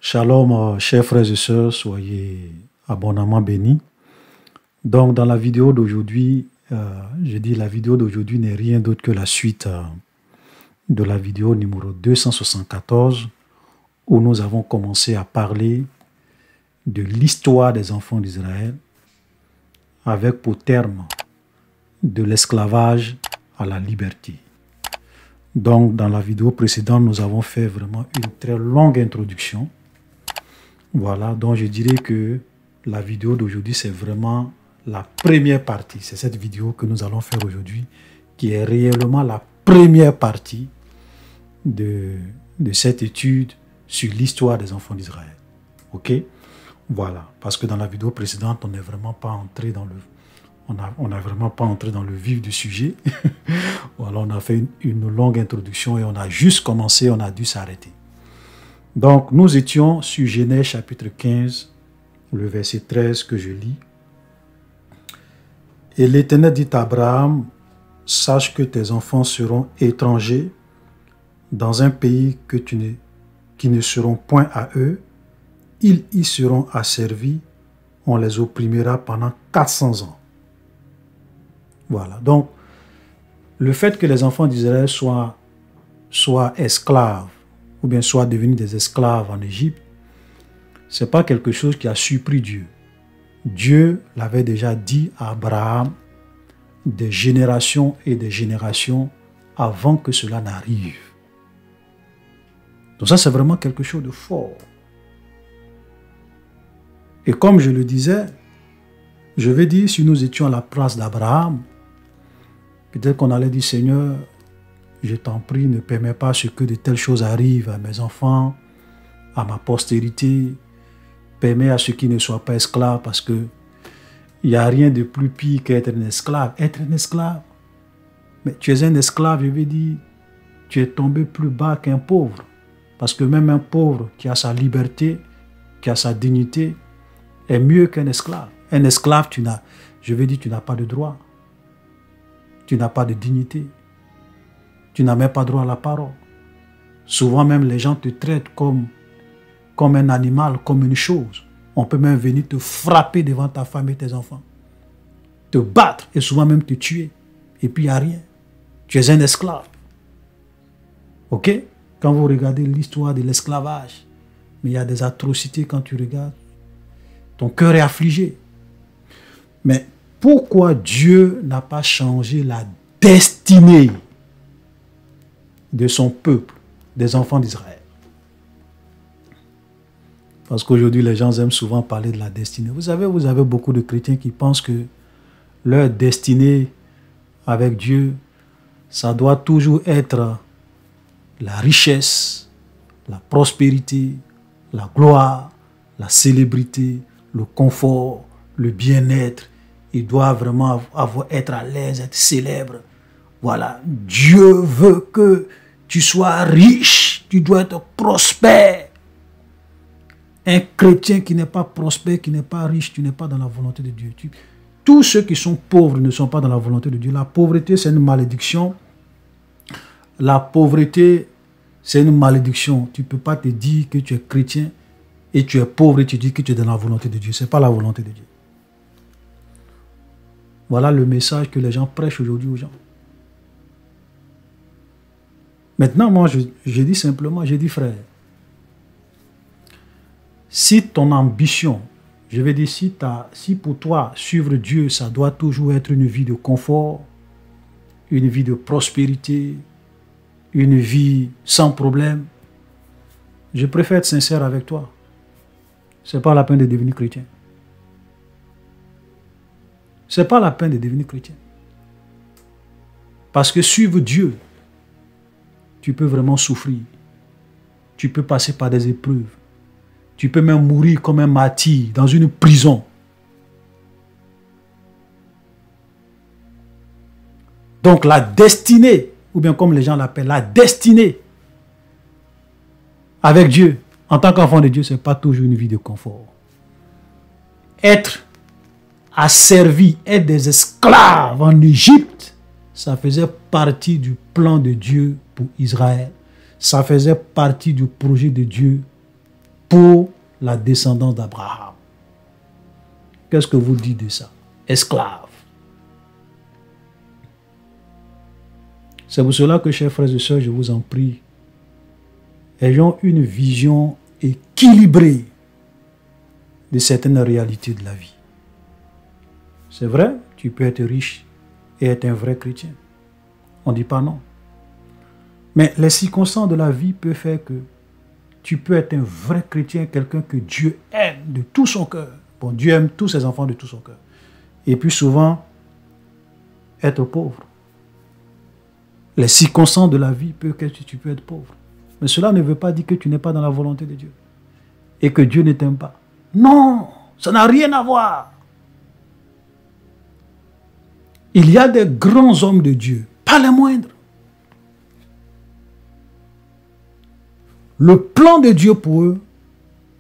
Shalom, chers frères et sœurs, soyez abondamment bénis. Donc, dans la vidéo d'aujourd'hui, je dis la vidéo d'aujourd'hui n'est rien d'autre que la suite de la vidéo numéro 274, où nous avons commencé à parler de l'histoire des enfants d'Israël, avec pour terme de l'esclavage à la liberté. Donc, dans la vidéo précédente, nous avons fait vraiment une très longue introduction. Voilà, donc je dirais que la vidéo d'aujourd'hui, c'est vraiment la première partie. C'est cette vidéo que nous allons faire aujourd'hui, qui est réellement la première partie de cette étude sur l'histoire des enfants d'Israël. Ok? Voilà, parce que dans la vidéo précédente, on n'est vraiment pas entré dans le... On n'a vraiment pas entré dans le vif du sujet. Voilà, on a fait une longue introduction et on a juste commencé, on a dû s'arrêter. Donc, nous étions sur Genèse chapitre 15, le verset 13 que je lis. Et l'Éternel dit à Abraham, sache que tes enfants seront étrangers dans un pays qui ne seront point à eux. Ils y seront asservis, on les opprimera pendant 400 ans. Voilà, donc, le fait que les enfants d'Israël soient esclaves, ou bien soient devenus des esclaves en Égypte, ce n'est pas quelque chose qui a surpris Dieu. Dieu l'avait déjà dit à Abraham des générations et des générations avant que cela n'arrive. Donc ça, c'est vraiment quelque chose de fort. Et comme je le disais, je vais dire, si nous étions à la place d'Abraham, peut-être qu'on allait dire, Seigneur, je t'en prie, ne permets pas ce que de telles choses arrivent à mes enfants, à ma postérité. Permets à ceux qui ne soient pas esclaves, parce que il n'y a rien de plus pire qu'être un esclave. Être un esclave. Mais tu es un esclave, je veux dire, tu es tombé plus bas qu'un pauvre. Parce que même un pauvre qui a sa liberté, qui a sa dignité, est mieux qu'un esclave. Un esclave, tu n'as pas de droit. Tu n'as pas de dignité. Tu n'as même pas droit à la parole. Souvent même, les gens te traitent comme un animal, comme une chose. On peut même venir te frapper devant ta femme et tes enfants. Te battre et souvent même te tuer. Et puis il n'y a rien. Tu es un esclave. Ok? Quand vous regardez l'histoire de l'esclavage, mais il y a des atrocités quand tu regardes. Ton cœur est affligé. Mais pourquoi Dieu n'a pas changé la destinée de son peuple, des enfants d'Israël? Parce qu'aujourd'hui, les gens aiment souvent parler de la destinée. Vous avez beaucoup de chrétiens qui pensent que leur destinée avec Dieu, ça doit toujours être la richesse, la prospérité, la gloire, la célébrité, le confort, le bien-être. Il doit vraiment être à l'aise, être célèbre. Voilà, Dieu veut que tu sois riche, tu dois être prospère. Un chrétien qui n'est pas prospère, qui n'est pas riche, tu n'es pas dans la volonté de Dieu. Tous ceux qui sont pauvres ne sont pas dans la volonté de Dieu. La pauvreté, c'est une malédiction. La pauvreté, c'est une malédiction. Tu ne peux pas te dire que tu es chrétien et tu es pauvre et tu dis que tu es dans la volonté de Dieu. Ce n'est pas la volonté de Dieu. Voilà le message que les gens prêchent aujourd'hui aux gens. Maintenant, moi, je dis simplement, je dis frère, si ton ambition, je vais dire, si pour toi, suivre Dieu, ça doit toujours être une vie de confort, une vie de prospérité, une vie sans problème, je préfère être sincère avec toi. Ce n'est pas la peine de devenir chrétien. Ce n'est pas la peine de devenir chrétien. Parce que suivre Dieu, tu peux vraiment souffrir. Tu peux passer par des épreuves. Tu peux même mourir comme un martyr dans une prison. Donc la destinée, ou bien comme les gens l'appellent, la destinée avec Dieu, en tant qu'enfant de Dieu, ce n'est pas toujours une vie de confort. Être asservi, être des esclaves en Égypte, ça faisait partie du plan de Dieu pour Israël. Ça faisait partie du projet de Dieu pour la descendance d'Abraham. Qu'est-ce que vous dites de ça? Esclave. C'est pour cela que, chers frères et sœurs, je vous en prie, ayons une vision équilibrée de certaines réalités de la vie. C'est vrai, tu peux être riche et être un vrai chrétien. On ne dit pas non. Mais les circonstances de la vie peuvent faire que tu peux être un vrai chrétien, quelqu'un que Dieu aime de tout son cœur. Bon, Dieu aime tous ses enfants de tout son cœur. Et puis souvent, être pauvre. Les circonstances de la vie peuvent que tu peux être pauvre. Mais cela ne veut pas dire que tu n'es pas dans la volonté de Dieu. Et que Dieu ne t'aime pas. Non, ça n'a rien à voir. Il y a des grands hommes de Dieu, pas les moindres. Le plan de Dieu pour eux,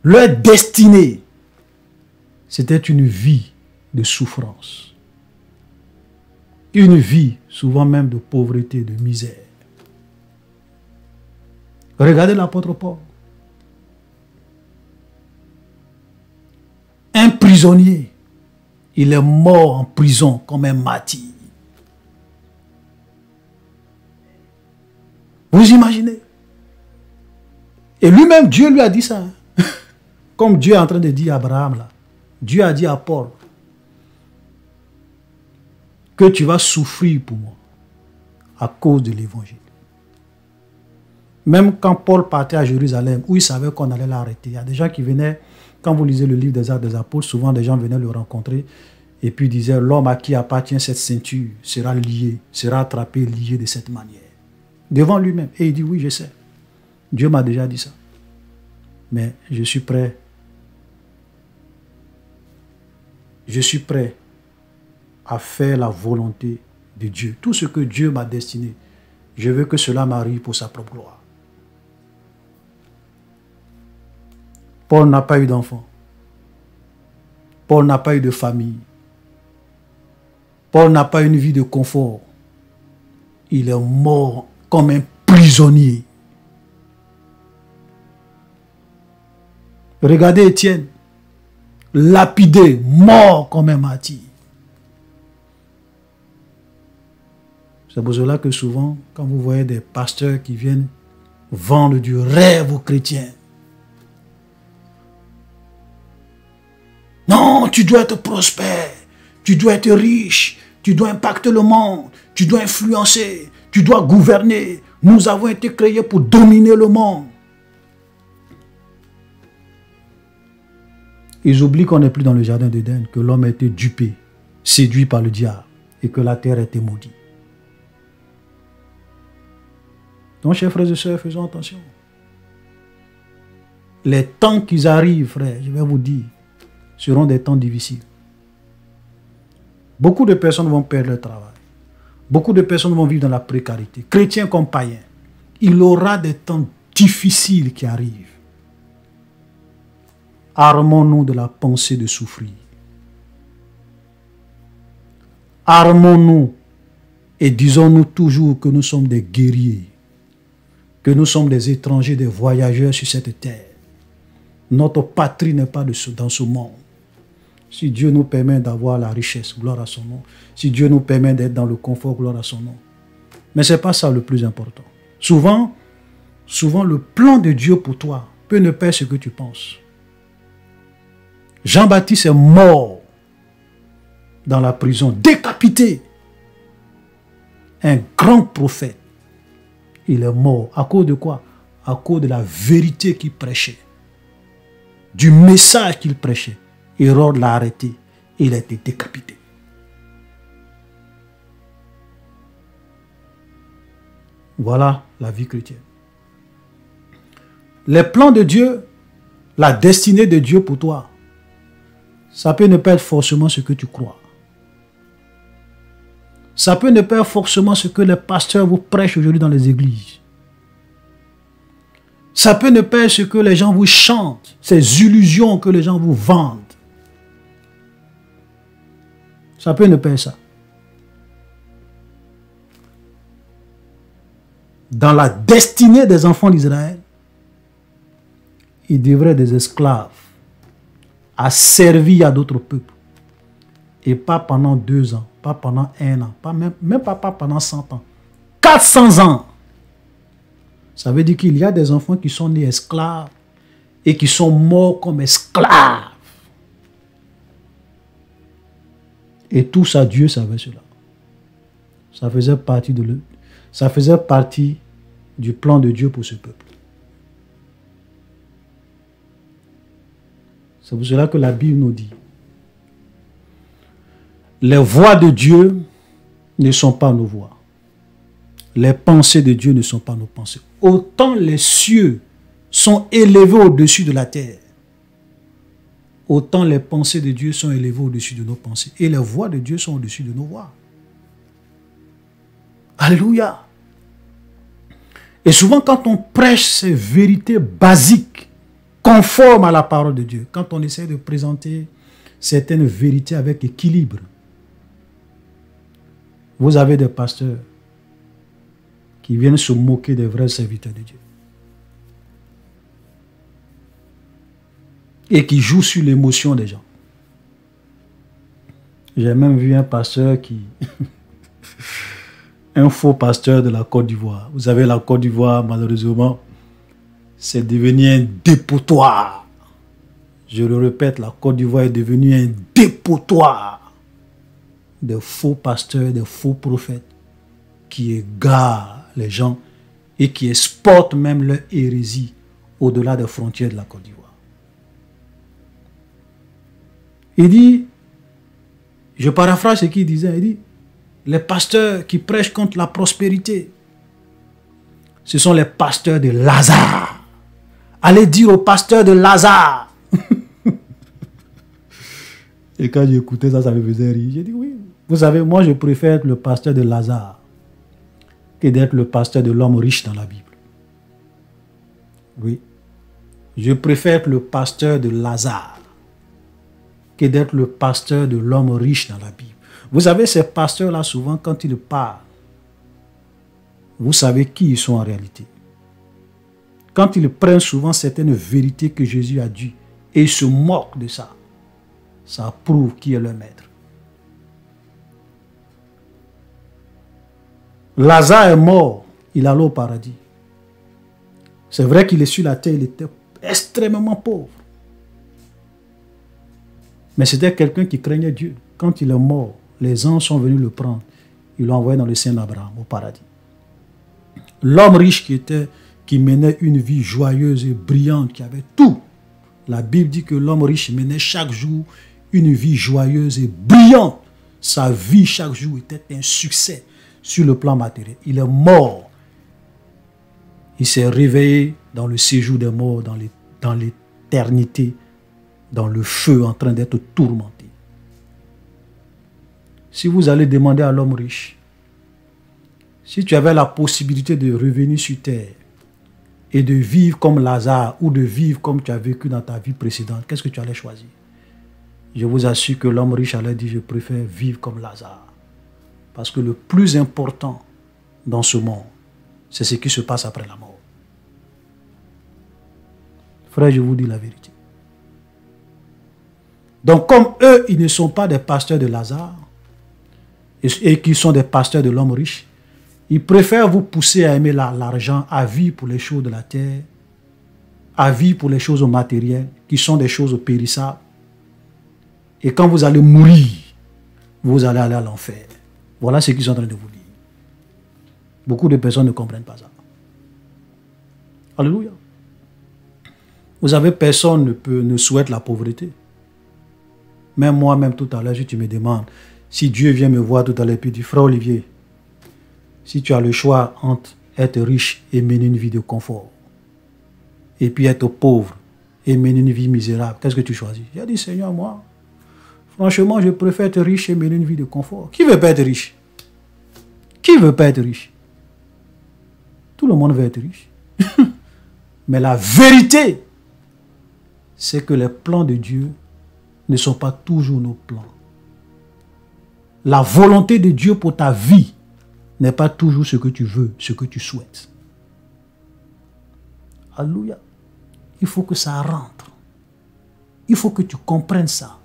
leur destinée, c'était une vie de souffrance. Une vie, souvent même de pauvreté, de misère. Regardez l'apôtre Paul. Un prisonnier, il est mort en prison comme un martyr. Vous imaginez? Et lui-même, Dieu lui a dit ça. Comme Dieu est en train de dire à Abraham, là. Dieu a dit à Paul que tu vas souffrir pour moi à cause de l'évangile. Même quand Paul partait à Jérusalem, où il savait qu'on allait l'arrêter, il y a des gens qui venaient, quand vous lisez le livre des Actes des Apôtres, souvent des gens venaient le rencontrer et puis disaient, l'homme à qui appartient cette ceinture sera lié, sera attrapé, lié de cette manière. Devant lui-même. Et il dit, oui, je sais. Dieu m'a déjà dit ça. Mais je suis prêt. Je suis prêt à faire la volonté de Dieu. Tout ce que Dieu m'a destiné, je veux que cela m'arrive pour sa propre gloire. Paul n'a pas eu d'enfant. Paul n'a pas eu de famille. Paul n'a pas une vie de confort. Il est mort comme un prisonnier. Regardez Étienne, lapidé, mort comme un martyr. C'est pour cela que souvent, quand vous voyez des pasteurs qui viennent vendre du rêve aux chrétiens, non, tu dois être prospère, tu dois être riche, tu dois impacter le monde, tu dois influencer, tu dois gouverner. Nous avons été créés pour dominer le monde. Ils oublient qu'on n'est plus dans le jardin d'Éden, que l'homme a été dupé, séduit par le diable et que la terre a été maudite. Donc, chers frères et sœurs, faisons attention. Les temps qui arrivent, frères, je vais vous dire, seront des temps difficiles. Beaucoup de personnes vont perdre leur travail. Beaucoup de personnes vont vivre dans la précarité. Chrétiens comme païens. Il y aura des temps difficiles qui arrivent. Armons-nous de la pensée de souffrir. Armons-nous et disons-nous toujours que nous sommes des guerriers, que nous sommes des étrangers, des voyageurs sur cette terre. Notre patrie n'est pas dans ce monde. Si Dieu nous permet d'avoir la richesse, gloire à son nom. Si Dieu nous permet d'être dans le confort, gloire à son nom. Mais ce n'est pas ça le plus important. Souvent, le plan de Dieu pour toi peut ne pas être ce que tu penses. Jean-Baptiste est mort dans la prison, décapité. Un grand prophète. Il est mort. À cause de quoi? À cause de la vérité qu'il prêchait. Du message qu'il prêchait. Hérode l'a arrêté. Il a été décapité. Voilà la vie chrétienne. Les plans de Dieu, la destinée de Dieu pour toi, ça peut ne pas être forcément ce que tu crois. Ça peut ne pas être forcément ce que les pasteurs vous prêchent aujourd'hui dans les églises. Ça peut ne pas être ce que les gens vous chantent, ces illusions que les gens vous vendent. Ça peut ne pas être ça. Dans la destinée des enfants d'Israël, il devrait des esclaves à servir à d'autres peuples. Et pas pendant 2 ans, pas pendant 1 an, même pas pendant 100 ans. 400 ans. Ça veut dire qu'il y a des enfants qui sont nés esclaves et qui sont morts comme esclaves. Et tout ça, Dieu savait cela. Ça faisait partie du plan de Dieu pour ce peuple. C'est pour cela que la Bible nous dit: les voies de Dieu ne sont pas nos voies. Les pensées de Dieu ne sont pas nos pensées. Autant les cieux sont élevés au-dessus de la terre, autant les pensées de Dieu sont élevées au-dessus de nos pensées. Et les voies de Dieu sont au-dessus de nos voies. Alléluia. Et souvent quand on prêche ces vérités basiques, conformes à la parole de Dieu, quand on essaie de présenter certaines vérités avec équilibre, vous avez des pasteurs qui viennent se moquer des vrais serviteurs de Dieu. Et qui jouent sur l'émotion des gens. J'ai même vu un pasteur qui... un faux pasteur de la Côte d'Ivoire. Vous savez, la Côte d'Ivoire, malheureusement, c'est devenu un dépotoir. Je le répète, la Côte d'Ivoire est devenue un dépotoir de faux pasteurs, de faux prophètes qui égarent les gens et qui exportent même leur hérésie au-delà des frontières de la Côte d'Ivoire. Il dit, je paraphrase ce qu'il disait, il dit, les pasteurs qui prêchent contre la prospérité, ce sont les pasteurs de Lazare. Allez dire aux pasteurs de Lazare. Et quand j'écoutais ça, ça me faisait rire. J'ai dit oui. Vous savez, moi je préfère être le pasteur de Lazare que d'être le pasteur de l'homme riche dans la Bible. Oui. Je préfère être le pasteur de Lazare que d'être le pasteur de l'homme riche dans la Bible. Vous savez, ces pasteurs-là, souvent, quand ils parlent, vous savez qui ils sont en réalité. Quand ils prennent souvent certaines vérités que Jésus a dit et ils se moquent de ça, ça prouve qui est leur maître. Lazare est mort, il allait au paradis. C'est vrai qu'il est sur la terre, il était extrêmement pauvre. Mais c'était quelqu'un qui craignait Dieu. Quand il est mort, les anges sont venus le prendre. Ils l'ont envoyé dans le sein d'Abraham, au paradis. L'homme riche qui menait une vie joyeuse et brillante, qui avait tout. La Bible dit que l'homme riche menait chaque jour une vie joyeuse et brillante. Sa vie chaque jour était un succès sur le plan matériel. Il est mort. Il s'est réveillé dans le séjour des morts, dans l'éternité, dans le feu, en train d'être tourmenté. Si vous allez demander à l'homme riche, si tu avais la possibilité de revenir sur terre et de vivre comme Lazare ou de vivre comme tu as vécu dans ta vie précédente, qu'est-ce que tu allais choisir? Je vous assure que l'homme riche allait dire, je préfère vivre comme Lazare. Parce que le plus important dans ce monde, c'est ce qui se passe après la mort. Frère, je vous dis la vérité. Donc comme eux, ils ne sont pas des pasteurs de Lazare, et qu'ils sont des pasteurs de l'homme riche, ils préfèrent vous pousser à aimer l'argent, à vivre pour les choses de la terre, à vivre pour les choses matérielles, qui sont des choses périssables. Et quand vous allez mourir, vous allez aller à l'enfer. Voilà ce qu'ils sont en train de vous dire. Beaucoup de personnes ne comprennent pas ça. Alléluia. Vous savez, personne ne souhaite la pauvreté. Même moi-même tout à l'heure, si tu me demandes, si Dieu vient me voir tout à l'heure et dit, frère Olivier, si tu as le choix entre être riche et mener une vie de confort, et puis être pauvre et mener une vie misérable, qu'est-ce que tu choisis? J'ai dit, Seigneur, moi, franchement, je préfère être riche et mener une vie de confort. Qui ne veut pas être riche? Qui ne veut pas être riche? Tout le monde veut être riche. Mais la vérité, c'est que les plans de Dieu ne sont pas toujours nos plans. La volonté de Dieu pour ta vie n'est pas toujours ce que tu veux, ce que tu souhaites. Alléluia. Il faut que ça rentre. Il faut que tu comprennes ça.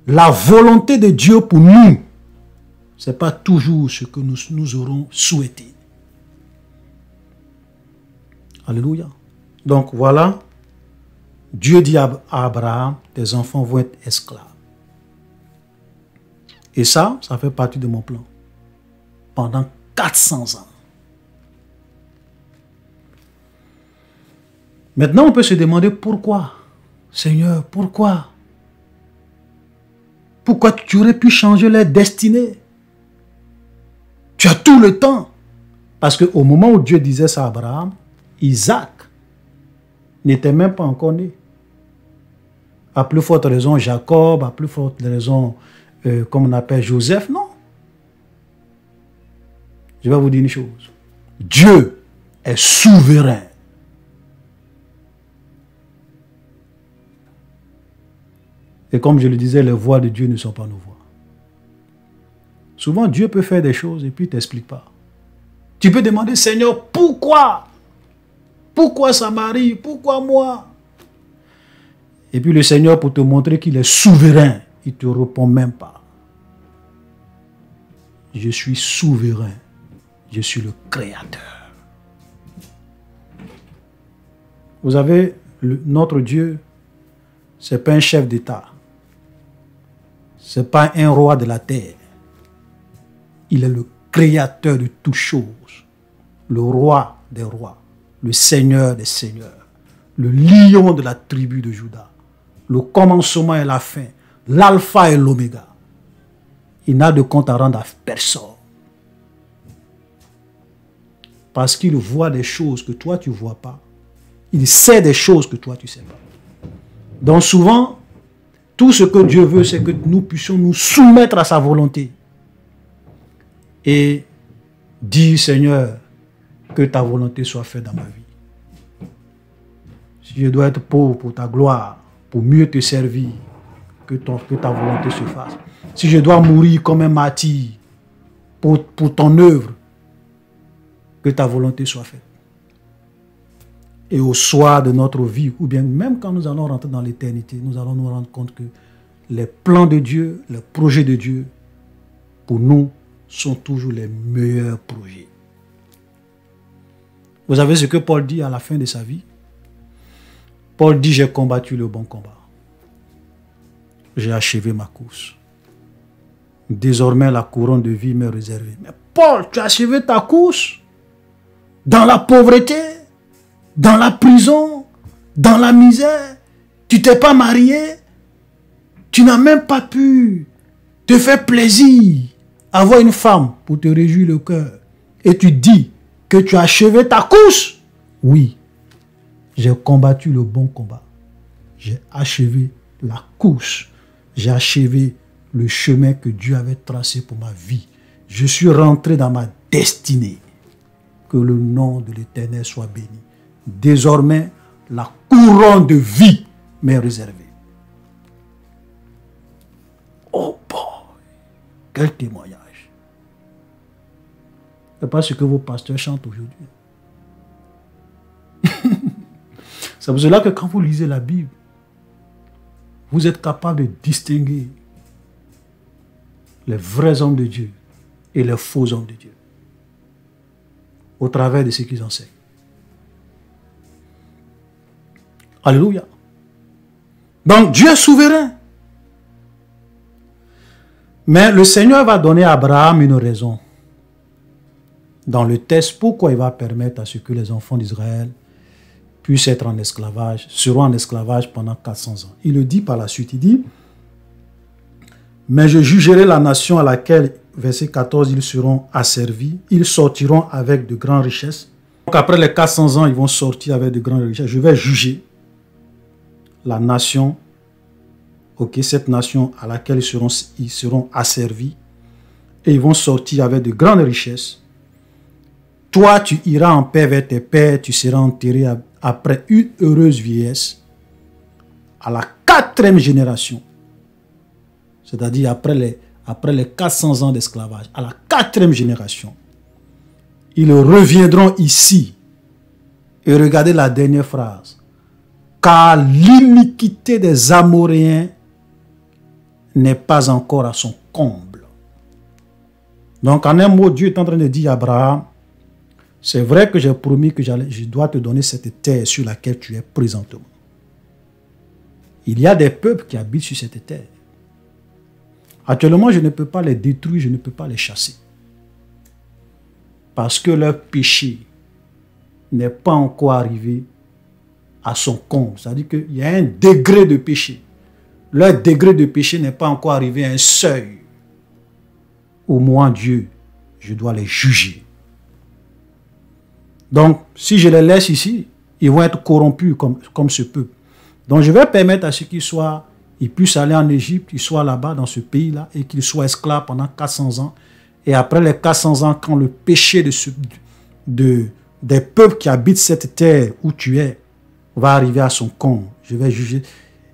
La volonté de Dieu pour nous, ce n'est pas toujours ce que nous aurons souhaité. Alléluia. Donc voilà, Dieu dit à Abraham, tes enfants vont être esclaves. Et ça fait partie de mon plan. Pendant 400 ans. Maintenant, on peut se demander pourquoi. Seigneur, pourquoi? Pourquoi tu aurais pu changer leur destinée? Tu as tout le temps. Parce qu'au moment où Dieu disait ça à Abraham, Isaac n'était même pas encore né. À plus forte raison, Jacob, à plus forte raison, comme on appelle Joseph, non. Je vais vous dire une chose. Dieu est souverain. Et comme je le disais, les voies de Dieu ne sont pas nos voies. Souvent, Dieu peut faire des choses et puis il ne t'explique pas. Tu peux demander, Seigneur, pourquoi? Pourquoi ça m'arrive? Pourquoi moi? Et puis le Seigneur, pour te montrer qu'il est souverain, il ne te répond même pas. Je suis souverain. Je suis le Créateur. Vous savez, notre Dieu, ce n'est pas un chef d'État. Ce n'est pas un roi de la terre. Il est le Créateur de toutes choses. Le roi des rois. Le Seigneur des seigneurs. Le lion de la tribu de Juda. Le commencement et la fin. L'alpha et l'oméga. Il n'a de compte à rendre à personne. Parce qu'il voit des choses que toi tu ne vois pas. Il sait des choses que toi tu ne sais pas. Donc souvent, tout ce que Dieu veut, c'est que nous puissions nous soumettre à sa volonté. Et dire, Seigneur, que ta volonté soit faite dans ma vie. Si je dois être pauvre pour ta gloire, pour mieux te servir, que ta volonté se fasse. Si je dois mourir comme un martyr pour ton œuvre, que ta volonté soit faite. Et au soir de notre vie, ou bien même quand nous allons rentrer dans l'éternité, nous allons nous rendre compte que les plans de Dieu, les projets de Dieu, pour nous, sont toujours les meilleurs projets. Vous savez ce que Paul dit à la fin de sa vie? Paul dit, j'ai combattu le bon combat. J'ai achevé ma course. Désormais, la couronne de vie m'est réservée. Mais Paul, tu as achevé ta course? Dans la pauvreté, dans la prison, dans la misère, tu t'es pas marié, tu n'as même pas pu te faire plaisir, avoir une femme pour te réjouir le cœur. Et tu dis que tu as achevé ta course. Oui, j'ai combattu le bon combat. J'ai achevé la course. J'ai achevé le chemin que Dieu avait tracé pour ma vie. Je suis rentré dans ma destinée. Que le nom de l'Éternel soit béni. Désormais, la couronne de vie m'est réservée. Oh boy! Quel témoignage! Ce n'est pas ce que vos pasteurs chantent aujourd'hui. C'est pour cela que quand vous lisez la Bible, vous êtes capable de distinguer les vrais hommes de Dieu et les faux hommes de Dieu au travers de ce qu'ils enseignent. Alléluia. Donc Dieu est souverain. Mais le Seigneur va donner à Abraham une raison. Dans le texte, pourquoi il va permettre à ce que les enfants d'Israël puissent être en esclavage, seront en esclavage pendant 400 ans. Il le dit par la suite, il dit, mais je jugerai la nation à laquelle, verset 14, ils seront asservis, ils sortiront avec de grandes richesses. Donc après les 400 ans, ils vont sortir avec de grandes richesses. Je vais juger la nation, cette nation à laquelle ils seront asservis, et ils vont sortir avec de grandes richesses. Toi, tu iras en paix vers tes pères, tu seras enterré après une heureuse vieillesse, à la 4e génération. C'est-à-dire après les 400 ans d'esclavage, à la 4e génération. Ils reviendront ici Et regardez la dernière phrase. Car l'iniquité des Amoréens n'est pas encore à son comble. Donc en un mot, Dieu est en train de dire à Abraham, c'est vrai que j'ai promis que je dois te donner cette terre sur laquelle tu es présentement. Il y a des peuples qui habitent sur cette terre. Actuellement, je ne peux pas les détruire, je ne peux pas les chasser. Parce que leur péché n'est pas encore arrivé à son comble. C'est-à-dire qu'il y a un degré de péché. Leur degré de péché n'est pas encore arrivé à un seuil où moi, Dieu, je dois les juger. Donc, si je les laisse ici, ils vont être corrompus comme ce peuple. Donc, je vais permettre à ce qu'ils puissent aller en Égypte, qu'ils soient là-bas dans ce pays-là et qu'ils soient esclaves pendant 400 ans. Et après les 400 ans, quand le péché des peuples qui habitent cette terre où tu es va arriver à son comble, je vais juger,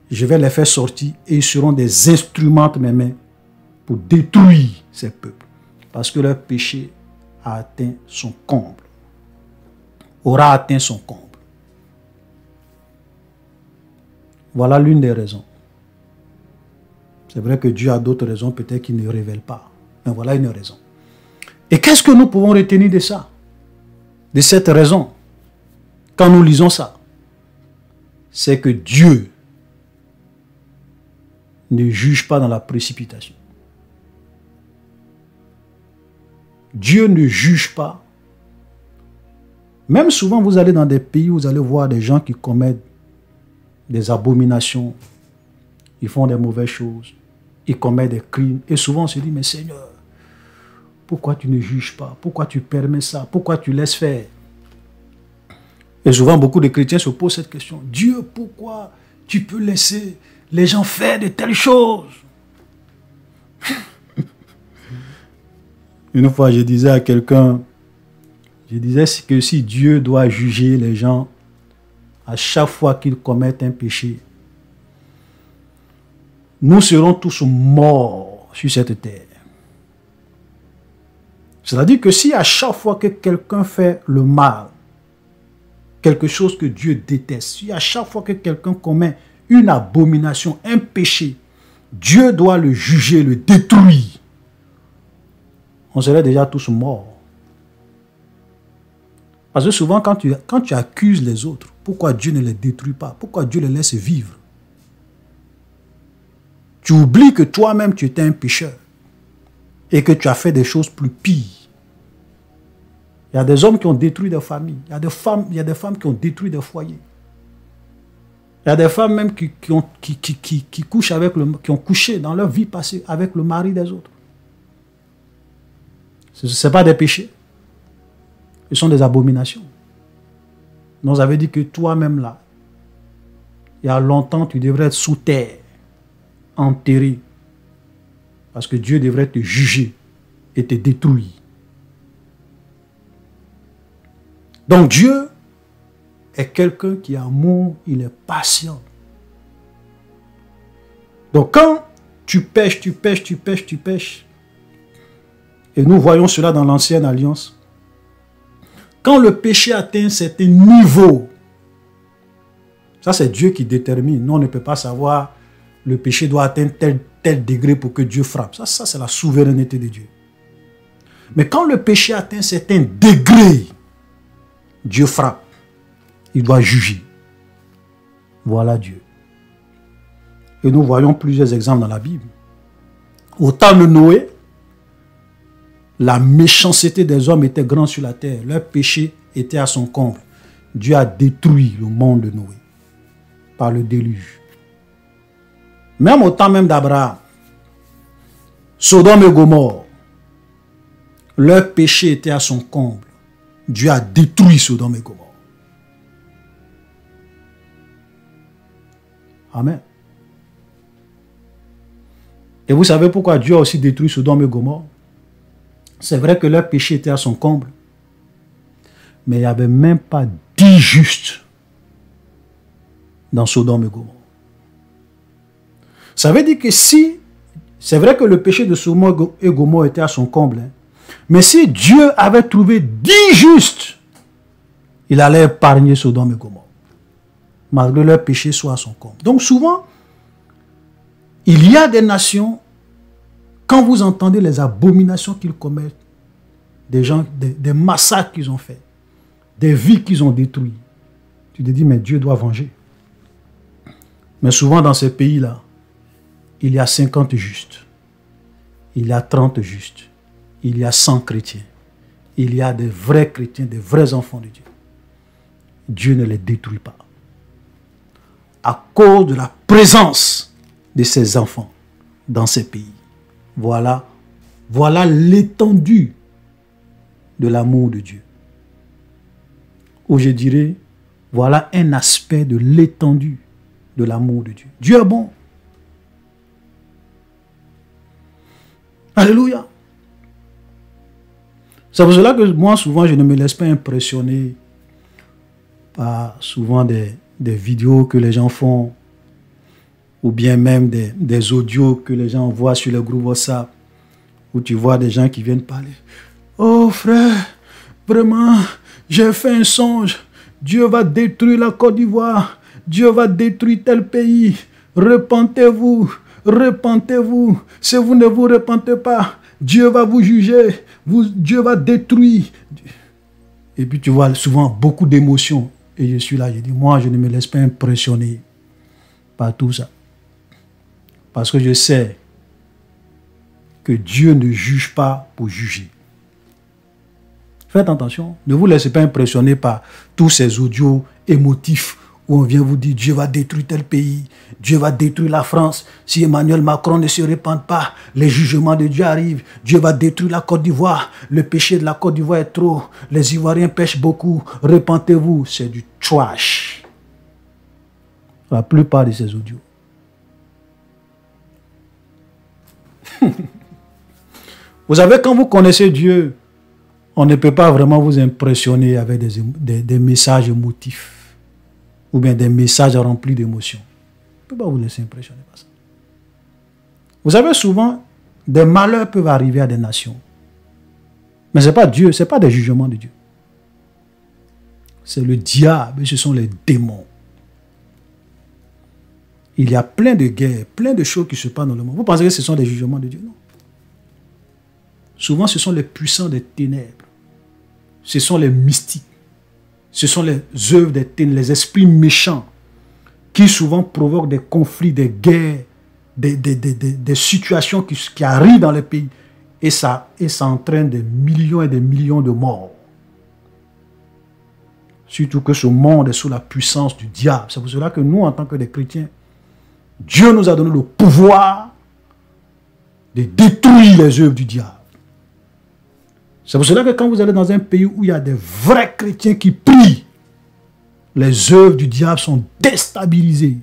je vais les faire sortir et ils seront des instruments de mes mains pour détruire ces peuples. Parce que leur péché a atteint son comble. Aura atteint son comble. Voilà l'une des raisons. C'est vrai que Dieu a d'autres raisons, peut-être qu'il ne révèle pas. Mais voilà une raison. Et qu'est-ce que nous pouvons retenir de ça? De cette raison, quand nous lisons ça, c'est que Dieu ne juge pas dans la précipitation. Dieu ne juge pas. Même souvent, vous allez dans des pays où vous allez voir des gens qui commettent des abominations, ils font des mauvaises choses, ils commettent des crimes. Et souvent, on se dit, mais Seigneur, pourquoi tu ne juges pas? Pourquoi tu permets ça? Pourquoi tu laisses faire? Et souvent, beaucoup de chrétiens se posent cette question. Dieu, pourquoi tu peux laisser les gens faire de telles choses? Une fois, je disais à quelqu'un, je disais que si Dieu doit juger les gens à chaque fois qu'ils commettent un péché, nous serons tous morts sur cette terre. C'est-à-dire que si à chaque fois que quelqu'un fait le mal, quelque chose que Dieu déteste, si à chaque fois que quelqu'un commet une abomination, un péché, Dieu doit le juger, le détruire, on serait déjà tous morts. Parce que souvent, quand tu accuses les autres, pourquoi Dieu ne les détruit pas? Pourquoi Dieu les laisse vivre? Tu oublies que toi-même, tu étais un pécheur et que tu as fait des choses plus pires. Il y a des hommes qui ont détruit des familles. Il y a des femmes qui ont détruit des foyers. Il y a des femmes même qui ont couché dans leur vie passée avec le mari des autres. Ce ne sont pas des péchés. Ce sont des abominations. Nous avait dit que toi-même là, il y a longtemps, tu devrais être sous terre, enterré. Parce que Dieu devrait te juger et te détruire. Donc Dieu est quelqu'un qui est amour, il est patient. Donc quand tu pêches, et nous voyons cela dans l'ancienne alliance, quand le péché atteint un certain niveau, ça c'est Dieu qui détermine. Nous on ne peut pas savoir le péché doit atteindre tel degré pour que Dieu frappe. Ça c'est la souveraineté de Dieu. Mais quand le péché atteint un certain degré, Dieu frappe. Il doit juger. Voilà Dieu. Et nous voyons plusieurs exemples dans la Bible. Au temps de Noé, la méchanceté des hommes était grande sur la terre. Leur péché était à son comble. Dieu a détruit le monde de Noé par le déluge. Même au temps même d'Abraham, Sodome et Gomorrhe, leur péché était à son comble. Dieu a détruit Sodome et Gomorrhe. Amen. Et vous savez pourquoi Dieu a aussi détruit Sodome et Gomorrhe? C'est vrai que leur péché était à son comble. Mais il n'y avait même pas 10 justes dans Sodome et Gomorrhe. Ça veut dire que si, c'est vrai que le péché de Sodome et Gomorrhe était à son comble, hein, mais si Dieu avait trouvé 10 justes, il allait épargner Sodome et Gomorrhe, malgré leur péché soit à son comble. Donc souvent, il y a des nations, quand vous entendez les abominations qu'ils commettent, des gens, des massacres qu'ils ont faits, des vies qu'ils ont détruites, tu te dis, mais Dieu doit venger. Mais souvent dans ces pays-là, il y a 50 justes, il y a 30 justes, il y a 100 chrétiens, il y a des vrais chrétiens, des vrais enfants de Dieu. Dieu ne les détruit pas. À cause de la présence de ces enfants dans ces pays. Voilà l'étendue de l'amour de Dieu. Ou je dirais, voilà un aspect de l'étendue de l'amour de Dieu. Dieu est bon. Alléluia. C'est pour cela que moi, souvent, je ne me laisse pas impressionner par souvent des vidéos que les gens font, ou bien même des audios que les gens envoient sur le groupe WhatsApp, où tu vois des gens qui viennent parler. Oh frère, vraiment, j'ai fait un songe. Dieu va détruire la Côte d'Ivoire. Dieu va détruire tel pays. Repentez-vous. Repentez-vous. Si vous ne vous repentez pas, Dieu va vous juger. Dieu va détruire. Et puis tu vois souvent beaucoup d'émotions. Et je suis là, je dis, moi je ne me laisse pas impressionner par tout ça. Parce que je sais que Dieu ne juge pas pour juger. Faites attention, ne vous laissez pas impressionner par tous ces audios émotifs où on vient vous dire Dieu va détruire tel pays, Dieu va détruire la France. Si Emmanuel Macron ne se répand pas, les jugements de Dieu arrivent. Dieu va détruire la Côte d'Ivoire. Le péché de la Côte d'Ivoire est trop. Les Ivoiriens pêchent beaucoup. Repentez-vous. C'est du trash. La plupart de ces audios. Vous savez, quand vous connaissez Dieu, on ne peut pas vraiment vous impressionner avec des messages émotifs ou bien des messages remplis d'émotions. On ne peut pas vous laisser impressionner par ça. Vous savez, souvent, des malheurs peuvent arriver à des nations. Mais ce n'est pas Dieu, ce n'est pas des jugements de Dieu. C'est le diable, ce sont les démons. Il y a plein de guerres, plein de choses qui se passent dans le monde. Vous pensez que ce sont des jugements de Dieu? Non. Souvent, ce sont les puissants des ténèbres. Ce sont les mystiques. Ce sont les œuvres des ténèbres, les esprits méchants qui souvent provoquent des conflits, des guerres, des situations qui arrivent dans les pays. Et ça entraîne des millions et des millions de morts. Surtout que ce monde est sous la puissance du diable. C'est pour cela que nous, en tant que des chrétiens, Dieu nous a donné le pouvoir de détruire les œuvres du diable. C'est pour cela que quand vous allez dans un pays où il y a des vrais chrétiens qui prient, les œuvres du diable sont déstabilisées,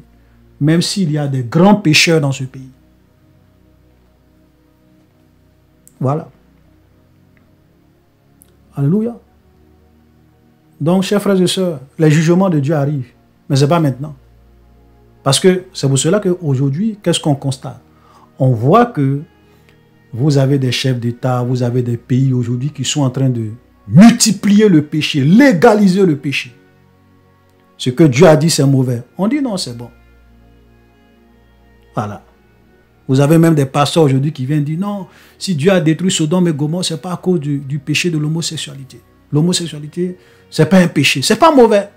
même s'il y a des grands pécheurs dans ce pays. Voilà. Alléluia. Donc, chers frères et sœurs, les jugements de Dieu arrivent, mais ce n'est pas maintenant. Parce que c'est pour cela qu'aujourd'hui, qu'est-ce qu'on constate? On voit que vous avez des chefs d'État, vous avez des pays aujourd'hui qui sont en train de multiplier le péché, légaliser le péché. Ce que Dieu a dit, c'est mauvais. On dit non, c'est bon. Voilà. Vous avez même des pasteurs aujourd'hui qui viennent dire non, si Dieu a détruit Sodome et Gomorrhe, ce n'est pas à cause du péché de l'homosexualité. L'homosexualité, ce n'est pas un péché, ce n'est pas mauvais.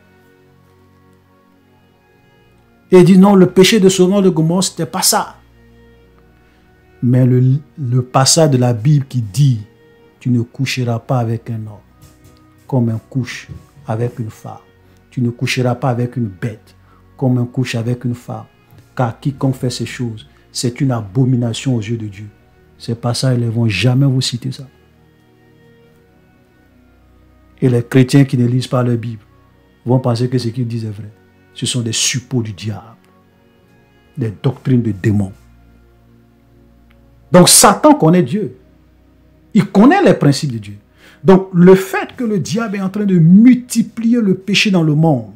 Et il dit non, le péché de Sodome et Gomorrhe, ce n'était pas ça. Mais le passage de la Bible qui dit tu ne coucheras pas avec un homme comme un couche avec une femme. Tu ne coucheras pas avec une bête comme un couche avec une femme. Car quiconque fait ces choses, c'est une abomination aux yeux de Dieu. Ces passages, ils ne vont jamais vous citer ça. Et les chrétiens qui ne lisent pas la Bible vont penser que ce qu'ils disent est vrai. Ce sont des suppôts du diable, des doctrines de démons. Donc Satan connaît Dieu. Il connaît les principes de Dieu. Donc le fait que le diable est en train de multiplier le péché dans le monde,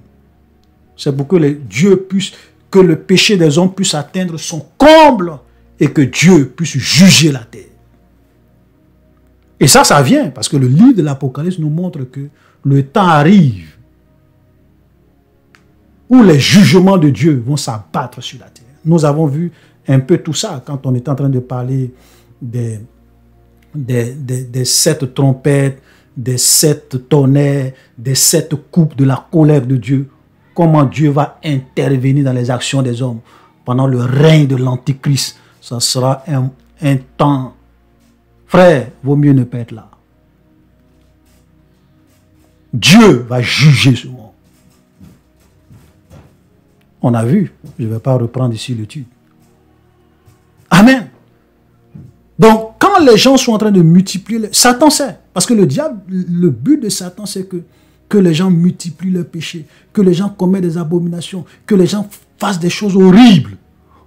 c'est pour que que le péché des hommes puisse atteindre son comble et que Dieu puisse juger la terre. Et ça vient parce que le livre de l'Apocalypse nous montre que le temps arrive où les jugements de Dieu vont s'abattre sur la terre. Nous avons vu un peu tout ça quand on est en train de parler des 7 trompettes, des 7 tonnerres, des 7 coupes de la colère de Dieu. Comment Dieu va intervenir dans les actions des hommes pendant le règne de l'Antichrist. Ça sera un temps. Frère, vaut mieux ne pas être là. Dieu va juger ce monde. On a vu, je ne vais pas reprendre ici l'étude. Amen. Donc, quand les gens sont en train de multiplier, Satan sait, parce que le diable, le but de Satan, c'est que les gens multiplient leurs péchés, que les gens commettent des abominations, que les gens fassent des choses horribles,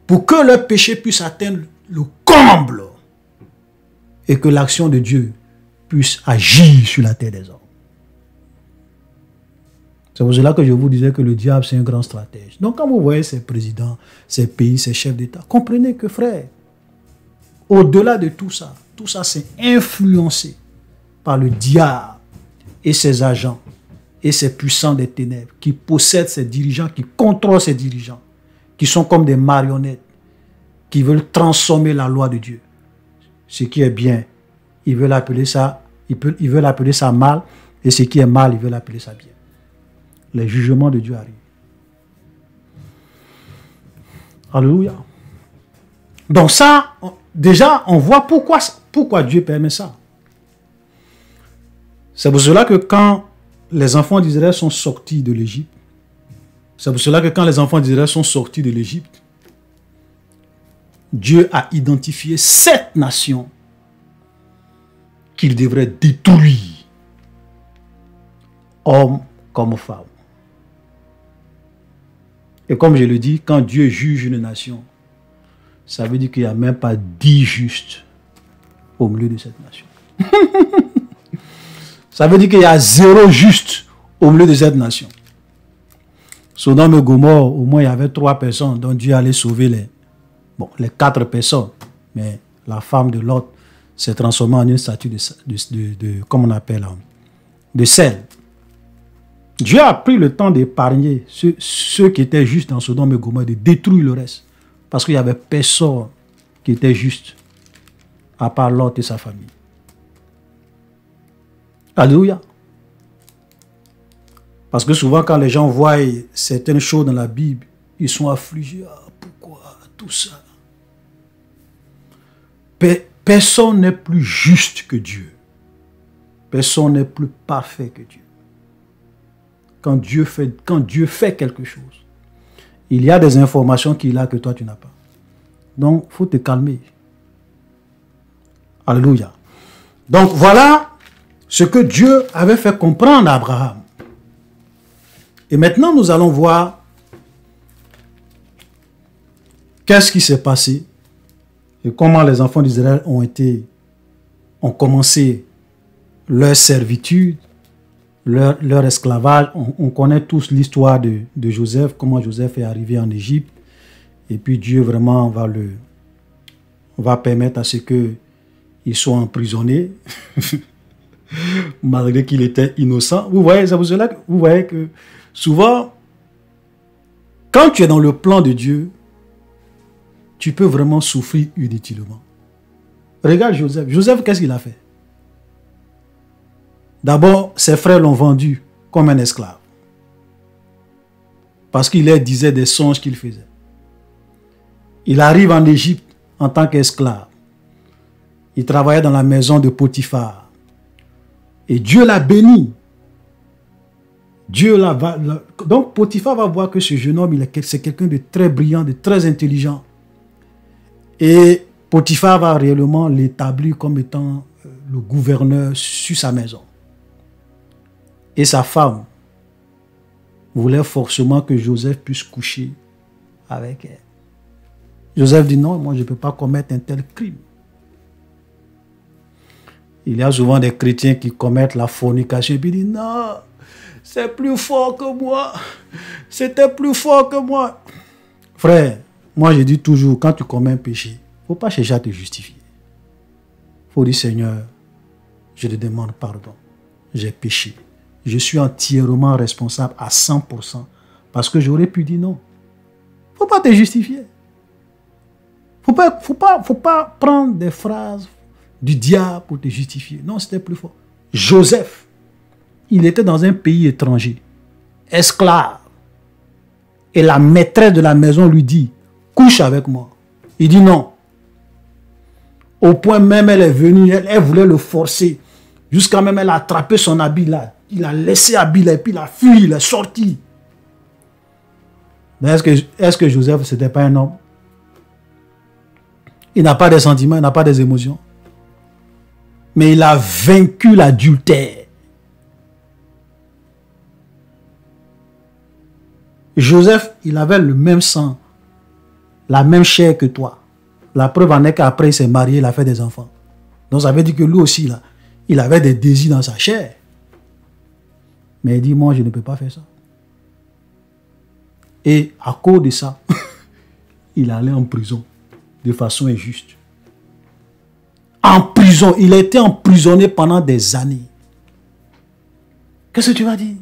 pour que leur péché puisse atteindre le comble, et que l'action de Dieu puisse agir sur la terre des hommes. C'est pour cela que je vous disais que le diable, c'est un grand stratège. Donc, quand vous voyez ces présidents, ces pays, ces chefs d'État, comprenez que, frère, au-delà de tout ça c'est influencé par le diable et ses agents et ses puissants des ténèbres qui possèdent ces dirigeants, qui contrôlent ces dirigeants, qui sont comme des marionnettes, qui veulent transformer la loi de Dieu. Ce qui est bien, ils veulent appeler ça, ils veulent appeler ça mal, et ce qui est mal, ils veulent appeler ça bien. Les jugements de Dieu arrivent. Alléluia. Donc ça, déjà, on voit pourquoi Dieu permet ça. C'est pour cela que quand les enfants d'Israël sont sortis de l'Égypte, Dieu a identifié 7 nations qu'il devrait détruire, hommes comme femmes. Et comme je le dis, quand Dieu juge une nation, ça veut dire qu'il n'y a même pas 10 justes au milieu de cette nation. Ça veut dire qu'il y a 0 juste au milieu de cette nation. Sodome et Gomorrhe, au moins il y avait 3 personnes dont Dieu allait sauver les 4 personnes. Mais la femme de Lot s'est transformée en une statue comment on appelle, de sel. Dieu a pris le temps d'épargner ceux qui étaient justes dans Sodome et Gomorrhe, de détruire le reste. Parce qu'il n'y avait personne qui était juste, à part Lot et sa famille. Alléluia. Parce que souvent, quand les gens voient certaines choses dans la Bible, ils sont affligés. Ah, pourquoi tout ça? Personne n'est plus juste que Dieu. Personne n'est plus parfait que Dieu. Quand Dieu fait quelque chose, il y a des informations qu'il a que toi tu n'as pas. Donc, il faut te calmer. Alléluia. Donc, voilà ce que Dieu avait fait comprendre à Abraham. Et maintenant, nous allons voir qu'est-ce qui s'est passé et comment les enfants d'Israël ont commencé leur servitude, leur esclavage. On connaît tous l'histoire de Joseph, comment Joseph est arrivé en Égypte. Et puis Dieu vraiment va permettre à ce qu'il soit emprisonné, malgré qu'il était innocent. Vous voyez, c'est pour cela que vous voyez que souvent, quand tu es dans le plan de Dieu, tu peux vraiment souffrir inutilement. Regarde Joseph. Joseph, qu'est-ce qu'il a fait? D'abord, ses frères l'ont vendu comme un esclave. Parce qu'il leur disait des songes qu'il faisait. Il arrive en Égypte en tant qu'esclave. Il travaillait dans la maison de Potiphar. Et Dieu l'a béni. Donc Potiphar va voir que ce jeune homme, c'est quelqu'un de très brillant, de très intelligent. Et Potiphar va réellement l'établir comme étant le gouverneur sur sa maison. Et sa femme voulait forcément que Joseph puisse coucher avec elle. Joseph dit non, moi je ne peux pas commettre un tel crime. Il y a souvent des chrétiens qui commettent la fornication et puis disent non, c'est plus fort que moi. C'était plus fort que moi. Frère, moi je dis toujours, quand tu commets un péché, il ne faut pas chercher à te justifier. Il faut dire Seigneur, je te demande pardon. J'ai péché. Je suis entièrement responsable à 100% Parce que j'aurais pu dire non. Faut pas te justifier. Faut pas prendre des phrases du diable pour te justifier. Non, c'était plus fort. Joseph, il était dans un pays étranger, esclave. Et la maîtresse de la maison lui dit, couche avec moi. Il dit non. Au point même, elle est venue, elle voulait le forcer. Jusqu'à même, elle a attrapé son habit là. Il a laissé habit là, et puis il a fui, il est sorti. Mais est-ce que Joseph, ce n'était pas un homme? Il n'a pas de sentiments, il n'a pas des émotions. Mais il a vaincu l'adultère. Joseph, il avait le même sang, la même chair que toi. La preuve en est qu'après il s'est marié, il a fait des enfants. Donc ça veut dire que lui aussi, là, il avait des désirs dans sa chair. Mais il dit, moi, je ne peux pas faire ça. Et à cause de ça, il allait en prison de façon injuste. En prison, il a été emprisonné pendant des années. Qu'est-ce que tu vas dire?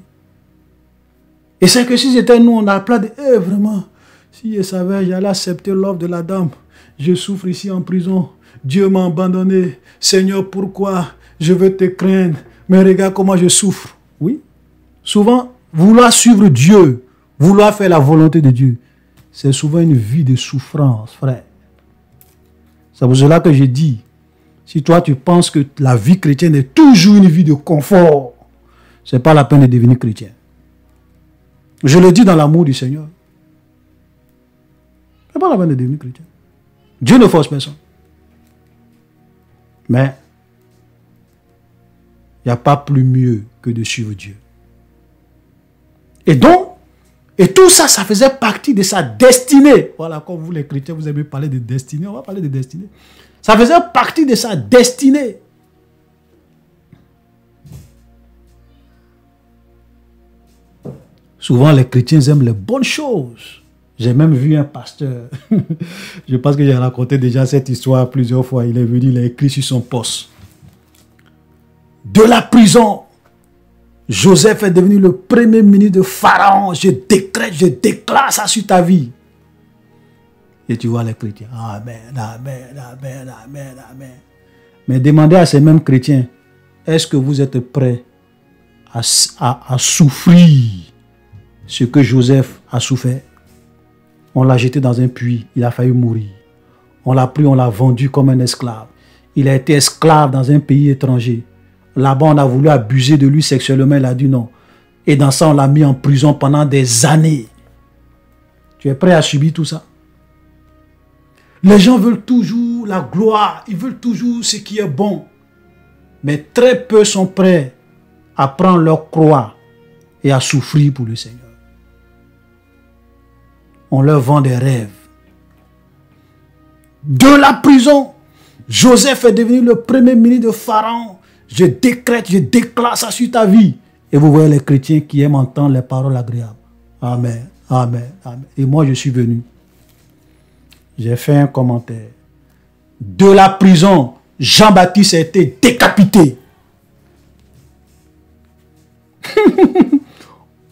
Et c'est que si c'était nous, on a plein de... vraiment, si je savais, j'allais accepter l'offre de la dame. Je souffre ici en prison. Dieu m'a abandonné. Seigneur, pourquoi? Je veux te craindre. Mais regarde comment je souffre. Oui. Souvent, vouloir suivre Dieu, vouloir faire la volonté de Dieu, c'est souvent une vie de souffrance, frère. C'est pour cela que je dis, si toi tu penses que la vie chrétienne est toujours une vie de confort, ce n'est pas la peine de devenir chrétien. Je le dis dans l'amour du Seigneur. Ce n'est pas la peine de devenir chrétien. Dieu ne force personne. Mais il n'y a pas plus mieux que de suivre Dieu. Et donc, et tout ça, ça faisait partie de sa destinée. Voilà, comme vous les chrétiens, vous aimez parler de destinée, on va parler de destinée. Ça faisait partie de sa destinée. Souvent, les chrétiens aiment les bonnes choses. J'ai même vu un pasteur, je pense que j'ai raconté déjà cette histoire plusieurs fois, il est venu, il a écrit sur son poste. De la prison, Joseph est devenu le premier ministre de Pharaon. Je décrète, je déclare ça sur ta vie. Et tu vois les chrétiens. Amen, amen, amen, amen, amen. Mais demandez à ces mêmes chrétiens, est-ce que vous êtes prêts à souffrir ce que Joseph a souffert? On l'a jeté dans un puits, il a failli mourir. On l'a pris, on l'a vendu comme un esclave. Il a été esclave dans un pays étranger. Là-bas, on a voulu abuser de lui sexuellement, il a dit non. Et dans ça, on l'a mis en prison pendant des années. Tu es prêt à subir tout ça? Les gens veulent toujours la gloire, ils veulent toujours ce qui est bon. Mais très peu sont prêts à prendre leur croix et à souffrir pour le Seigneur. On leur vend des rêves. De la prison, Joseph est devenu le premier ministre de Pharaon. Je décrète, je déclare ça sur ta vie. Et vous voyez les chrétiens qui aiment entendre les paroles agréables. Amen, amen, amen. Et moi, je suis venu. J'ai fait un commentaire. De la prison, Jean-Baptiste a été décapité.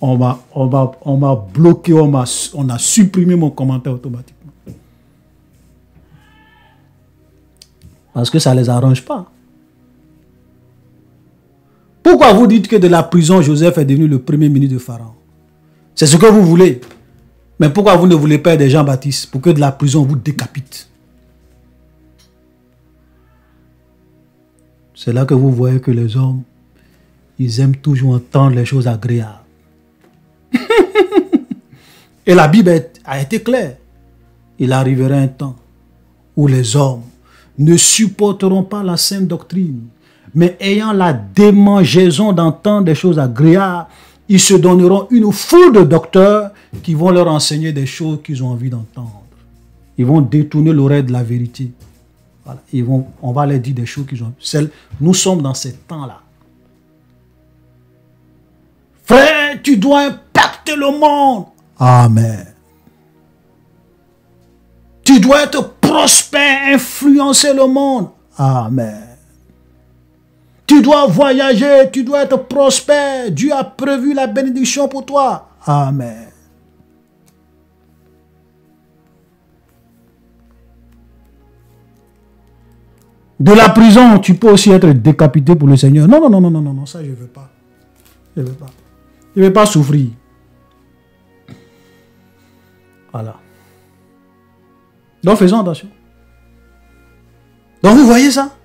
On m'a bloqué, on a supprimé mon commentaire automatiquement. Parce que ça ne les arrange pas. Pourquoi vous dites que de la prison, Joseph est devenu le premier ministre de Pharaon? C'est ce que vous voulez. Mais pourquoi vous ne voulez pas aider Jean-Baptiste pour que de la prison vous décapite? C'est là que vous voyez que les hommes, ils aiment toujours entendre les choses agréables. Et la Bible a été claire. Il arrivera un temps où les hommes ne supporteront pas la sainte doctrine, mais ayant la démangeaison d'entendre des choses agréables, ils se donneront une foule de docteurs qui vont leur enseigner des choses qu'ils ont envie d'entendre. Ils vont détourner l'oreille de la vérité. Voilà. On va leur dire des choses qu'ils ont. Nous sommes dans ces temps-là. Frère, tu dois impacter le monde. Amen. Tu dois être prospère, influencer le monde. Amen. Tu dois voyager, tu dois être prospère. Dieu a prévu la bénédiction pour toi. Amen. De la prison, tu peux aussi être décapité pour le Seigneur. Non, non, non, non, non, non, non, ça je ne veux pas. Je ne veux pas. Je ne veux pas souffrir. Voilà. Donc faisons attention. Donc vous voyez ça?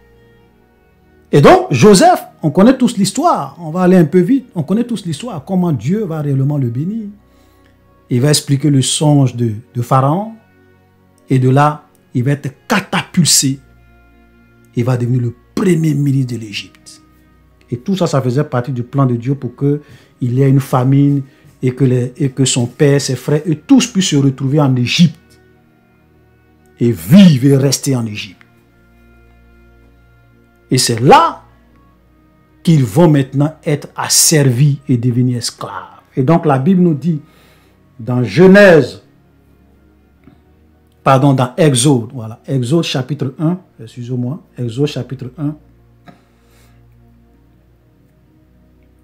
Et donc Joseph, on connaît tous l'histoire. On va aller un peu vite. On connaît tous l'histoire. Comment Dieu va réellement le bénir. Il va expliquer le songe de Pharaon. Et de là, il va être catapulté. Il va devenir le premier ministre de l'Égypte. Et tout ça, ça faisait partie du plan de Dieu pour qu'il y ait une famine et que son père, ses frères et tous puissent se retrouver en Égypte et vivre et rester en Égypte. Et c'est là qu'ils vont maintenant être asservis et devenir esclaves. Et donc la Bible nous dit dans Genèse, pardon, dans Exode, voilà, Exode chapitre 1, excusez-moi, Exode chapitre 1.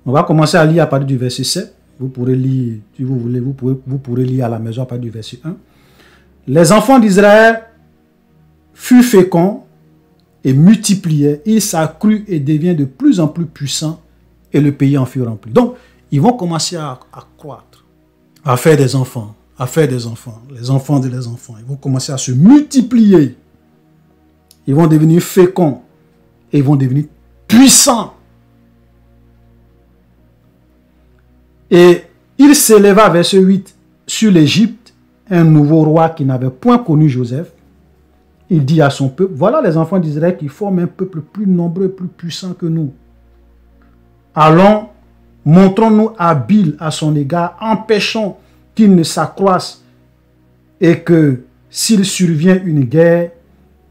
On va commencer à lire à partir du verset 7. Vous pourrez lire, si vous voulez, vous pourrez lire à la maison à partir du verset 1. Les enfants d'Israël furent féconds et multipliaient. Ils s'accrurent et deviennent de plus en plus puissants et le pays en fut rempli. Donc, ils vont commencer à croître, à faire des enfants, les enfants de les enfants. Ils vont commencer à se multiplier. Ils vont devenir féconds et ils vont devenir puissants. Et il s'éleva, verset 8, sur l'Égypte, un nouveau roi qui n'avait point connu Joseph. Il dit à son peuple, voilà les enfants d'Israël qui forment un peuple plus nombreux, plus puissant que nous. Allons, montrons-nous habiles à son égard, empêchons qu'il ne s'accroisse et que s'il survient une guerre,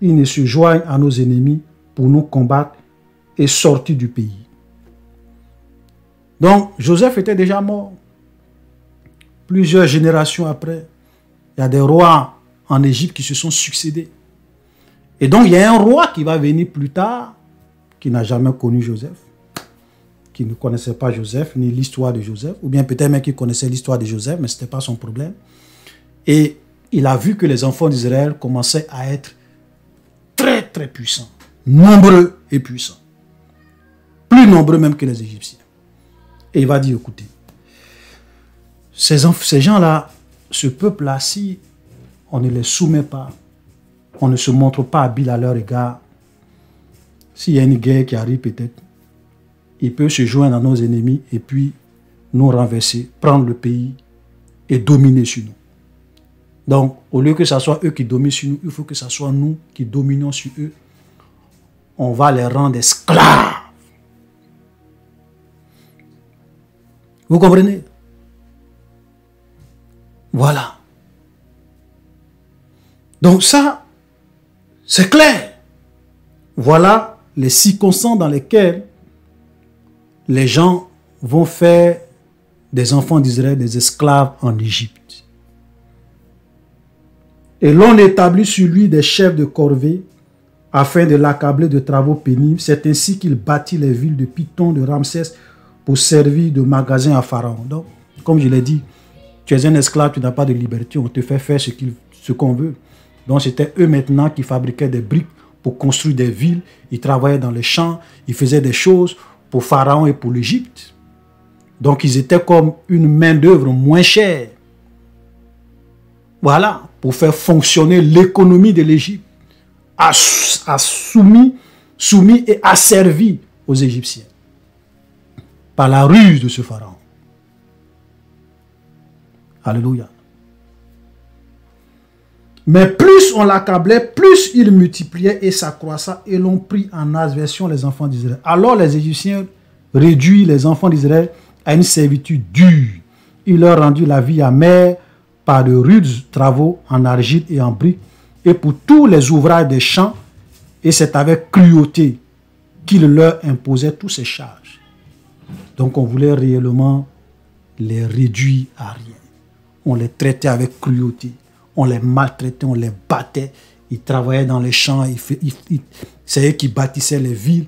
il ne se joigne à nos ennemis pour nous combattre et sortir du pays. Donc, Joseph était déjà mort. Plusieurs générations après, il y a des rois en Égypte qui se sont succédés. Et donc, il y a un roi qui va venir plus tard, qui n'a jamais connu Joseph, qui ne connaissait pas Joseph, ni l'histoire de Joseph, ou bien peut-être même qu'il connaissait l'histoire de Joseph, mais ce n'était pas son problème. Et il a vu que les enfants d'Israël commençaient à être très, très puissants, nombreux et puissants. Plus nombreux même que les Égyptiens. Et il va dire, écoutez, ces gens-là, ce peuple-là, si on ne les soumet pas, on ne se montre pas habile à leur égard, s'il y a une guerre qui arrive peut-être, il peut se joindre à nos ennemis et puis nous renverser, prendre le pays et dominer sur nous. Donc, au lieu que ce soit eux qui dominent sur nous, il faut que ce soit nous qui dominons sur eux. On va les rendre esclaves. Vous comprenez? Voilà. Donc ça, c'est clair. Voilà les circonstances dans lesquelles les gens vont faire des enfants d'Israël des esclaves en Égypte. Et l'on établit sur lui des chefs de corvée afin de l'accabler de travaux pénibles. C'est ainsi qu'il bâtit les villes de Python, de Ramsès, pour servir de magasin à Pharaon. Donc, comme je l'ai dit, tu es un esclave, tu n'as pas de liberté, on te fait faire ce qu'on veut. Donc, c'était eux maintenant qui fabriquaient des briques pour construire des villes. Ils travaillaient dans les champs, ils faisaient des choses pour Pharaon et pour l'Égypte. Donc, ils étaient comme une main-d'œuvre moins chère. Voilà, pour faire fonctionner l'économie de l'Égypte, soumis et asservis aux Égyptiens. Par la ruse de ce pharaon. Alléluia. Mais plus on l'accablait, plus il multipliait et s'accroissait, et l'on prit en aversion les enfants d'Israël. Alors les Égyptiens réduisent les enfants d'Israël à une servitude dure. Il leur rendit la vie amère par de rudes travaux en argile et en briques, et pour tous les ouvrages des champs, et c'est avec cruauté qu'il leur imposait tous ces charges. Donc on voulait réellement les réduire à rien. On les traitait avec cruauté. On les maltraitait, on les battait. Ils travaillaient dans les champs. C'est eux qui bâtissaient les villes.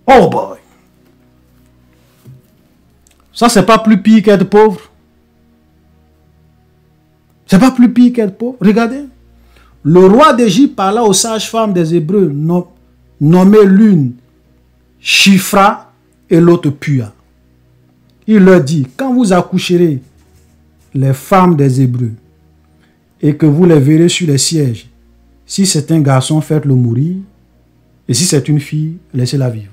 Oh boy! Ça, c'est pas plus pire qu'être pauvre. C'est pas plus pire qu'être pauvre. Regardez. Le roi d'Égypte parla aux sages-femmes des Hébreux, nommées l'une Shifra et l'autre Pua. Il leur dit, quand vous accoucherez les femmes des Hébreux et que vous les verrez sur les sièges, si c'est un garçon, faites-le mourir, et si c'est une fille, laissez-la vivre.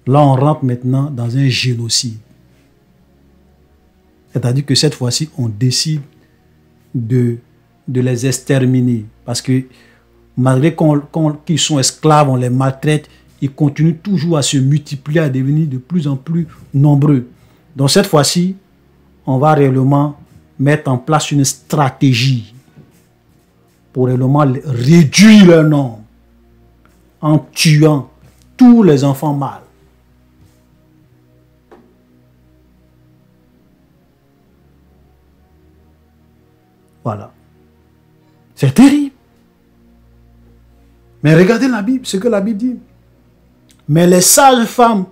Là, on rentre maintenant dans un génocide. C'est-à-dire que cette fois-ci, on décide de les exterminer. Parce que malgré qu'ils sont esclaves, on les maltraite, ils continuent toujours à se multiplier, à devenir de plus en plus nombreux. Donc cette fois-ci, on va réellement mettre en place une stratégie pour réellement réduire leur nombre en tuant tous les enfants mâles. Voilà. C'est terrible. Mais regardez la Bible, ce que la Bible dit. Mais les sages femmes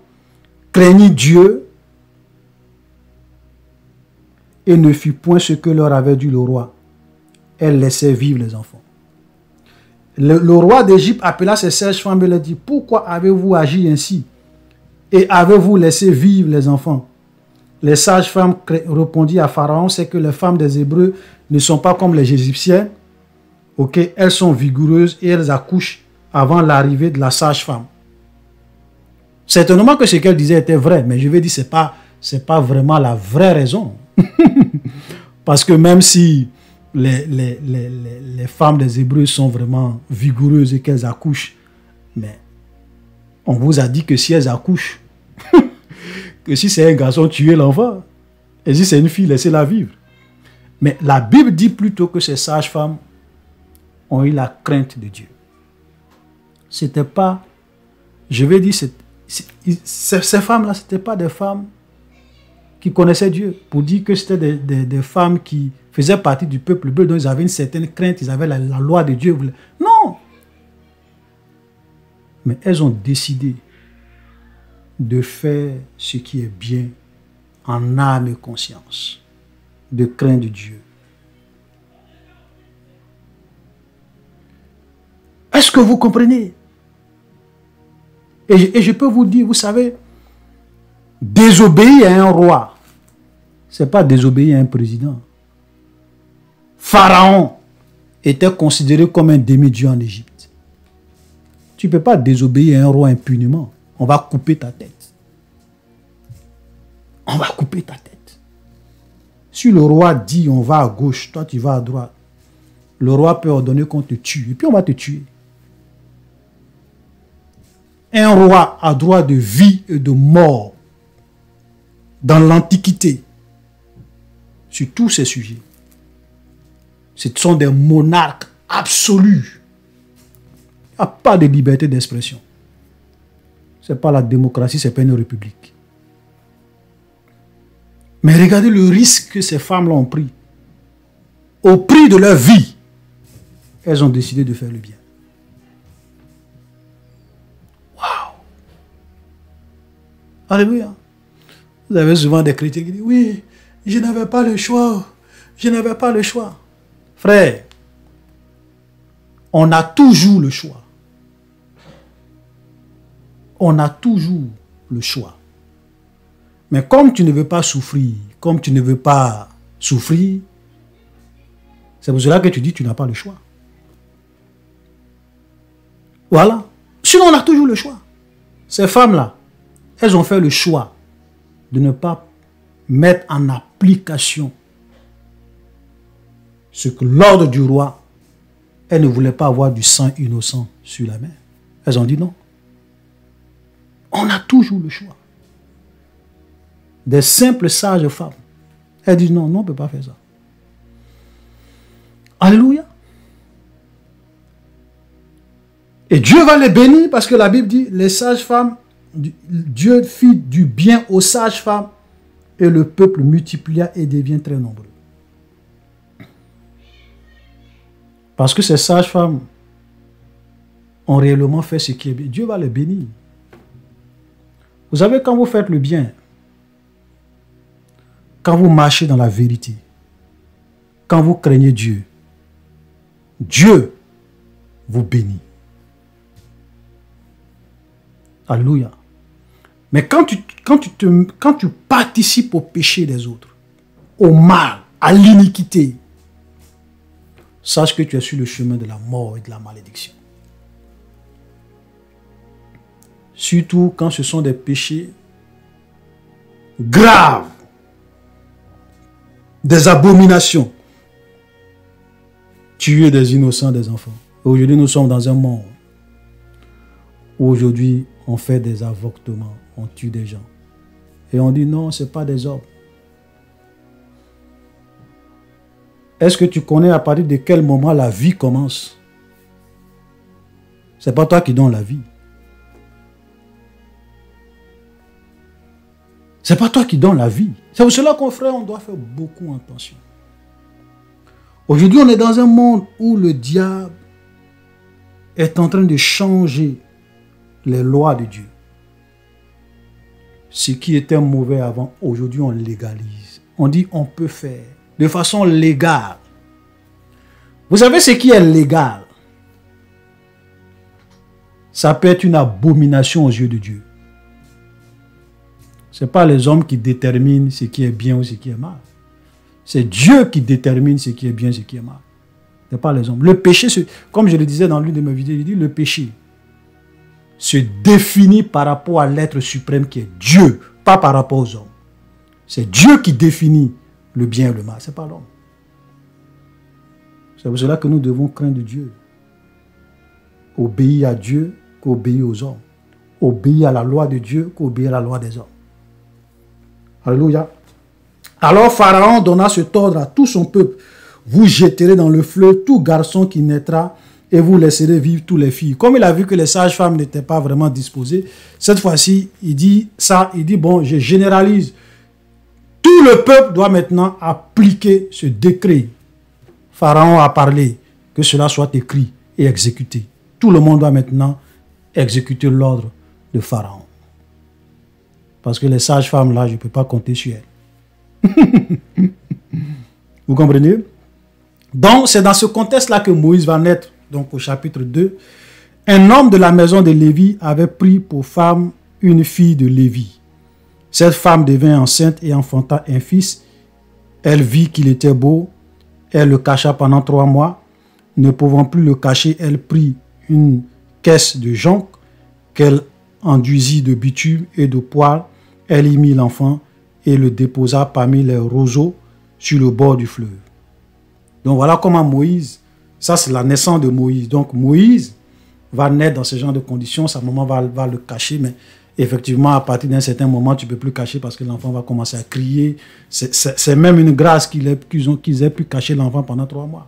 craignirent Dieu et ne fit point ce que leur avait dit le roi. Elles laissaient vivre les enfants. Le roi d'Égypte appela ses sages femmes et leur dit, pourquoi avez-vous agi ainsi et avez-vous laissé vivre les enfants? Les sages femmes répondirent à Pharaon, c'est que les femmes des Hébreux ne sont pas comme les Égyptiennes. Ok, elles sont vigoureuses et elles accouchent avant l'arrivée de la sage-femme. Certainement que ce qu'elle disait était vrai, mais je vais dire c'est pas vraiment la vraie raison. Parce que même si les femmes des Hébreux sont vraiment vigoureuses et qu'elles accouchent, mais on vous a dit que si elles accouchent, que si c'est un garçon, tuez l'enfant. Et si c'est une fille, laissez-la vivre. Mais la Bible dit plutôt que ces sages-femmes ont eu la crainte de Dieu. C'était pas, je vais dire, ces femmes-là, ce n'étaient pas des femmes qui connaissaient Dieu. Pour dire que c'était des femmes qui faisaient partie du peuple bleu, donc ils avaient une certaine crainte, ils avaient la loi de Dieu. Non! Mais elles ont décidé de faire ce qui est bien en âme et conscience, de craindre Dieu. Est-ce que vous comprenez? Et je peux vous dire, vous savez, désobéir à un roi, ce n'est pas désobéir à un président. Pharaon était considéré comme un demi-dieu en Égypte. Tu ne peux pas désobéir à un roi impunément. On va couper ta tête. On va couper ta tête. Si le roi dit on va à gauche, toi tu vas à droite, le roi peut ordonner qu'on te tue et puis on va te tuer. Un roi a droit de vie et de mort dans l'Antiquité sur tous ces sujets. Ce sont des monarques absolus. Il n'y a pas de liberté d'expression. Ce n'est pas la démocratie, ce n'est pas une république. Mais regardez le risque que ces femmes-là ont pris. Au prix de leur vie, elles ont décidé de faire le bien. Waouh! Alléluia! Vous avez souvent des chrétiens qui disent, oui, je n'avais pas le choix. Je n'avais pas le choix. Frère, on a toujours le choix. On a toujours le choix. Mais comme tu ne veux pas souffrir, c'est pour cela que tu dis que tu n'as pas le choix. Voilà. Sinon, on a toujours le choix. Ces femmes-là, elles ont fait le choix de ne pas mettre en application ce que l'ordre du roi, elles ne voulaient pas avoir du sang innocent sur la main. Elles ont dit non. On a toujours le choix. Des simples sages femmes. Elles disent non, non, on ne peut pas faire ça. Alléluia. Et Dieu va les bénir parce que la Bible dit, les sages femmes, Dieu fit du bien aux sages femmes et le peuple multiplia et devient très nombreux. Parce que ces sages femmes ont réellement fait ce qui est bien. Dieu va les bénir. Vous savez, quand vous faites le bien, quand vous marchez dans la vérité, quand vous craignez Dieu, Dieu vous bénit. Alléluia. Mais quand tu participes au péché des autres, au mal, à l'iniquité, sache que tu es sur le chemin de la mort et de la malédiction. Surtout quand ce sont des péchés graves, des abominations, tuer des innocents, des enfants. Aujourd'hui, nous sommes dans un monde où aujourd'hui, on fait des avortements, on tue des gens. Et on dit non, ce n'est pas des hommes. Est-ce que tu connais à partir de quel moment la vie commence? Ce n'est pas toi qui donnes la vie. Ce n'est pas toi qui donnes la vie. C'est pour cela qu'on frère, on doit faire beaucoup attention. Aujourd'hui, on est dans un monde où le diable est en train de changer les lois de Dieu. Ce qui était mauvais avant, aujourd'hui on légalise. On dit on peut faire de façon légale. Vous savez ce qui est légal? Ça peut être une abomination aux yeux de Dieu. Ce n'est pas les hommes qui déterminent ce qui est bien ou ce qui est mal. C'est Dieu qui détermine ce qui est bien et ce qui est mal. Ce n'est pas les hommes. Le péché, comme je le disais dans l'une de mes vidéos, il dit le péché se définit par rapport à l'être suprême qui est Dieu, pas par rapport aux hommes. C'est Dieu qui définit le bien et le mal, ce n'est pas l'homme. C'est pour cela que nous devons craindre Dieu. Obéir à Dieu qu'obéir aux hommes. Obéir à la loi de Dieu qu'obéir à la loi des hommes. Alléluia. Alors Pharaon donna cet ordre à tout son peuple. Vous jetterez dans le fleuve tout garçon qui naîtra et vous laisserez vivre toutes les filles. Comme il a vu que les sages-femmes n'étaient pas vraiment disposées, cette fois-ci, il dit bon, je généralise. Tout le peuple doit maintenant appliquer ce décret. Pharaon a parlé, que cela soit écrit et exécuté. Tout le monde doit maintenant exécuter l'ordre de Pharaon. Parce que les sages-femmes, là, je ne peux pas compter sur elles. Vous comprenez? Donc, c'est dans ce contexte-là que Moïse va naître. Donc, au chapitre 2, un homme de la maison de Lévi avait pris pour femme une fille de Lévi. Cette femme devint enceinte et enfanta un fils. Elle vit qu'il était beau. Elle le cacha pendant 3 mois. Ne pouvant plus le cacher, elle prit une caisse de jonc qu'elle enduisit de bitume et de poils. Elle y mit l'enfant et le déposa parmi les roseaux sur le bord du fleuve. Donc voilà comment Moïse, ça c'est la naissance de Moïse. Donc Moïse va naître dans ce genre de conditions, sa maman va le cacher, mais effectivement à partir d'un certain moment tu ne peux plus cacher parce que l'enfant va commencer à crier. C'est même une grâce qu'ils aient pu cacher l'enfant pendant 3 mois.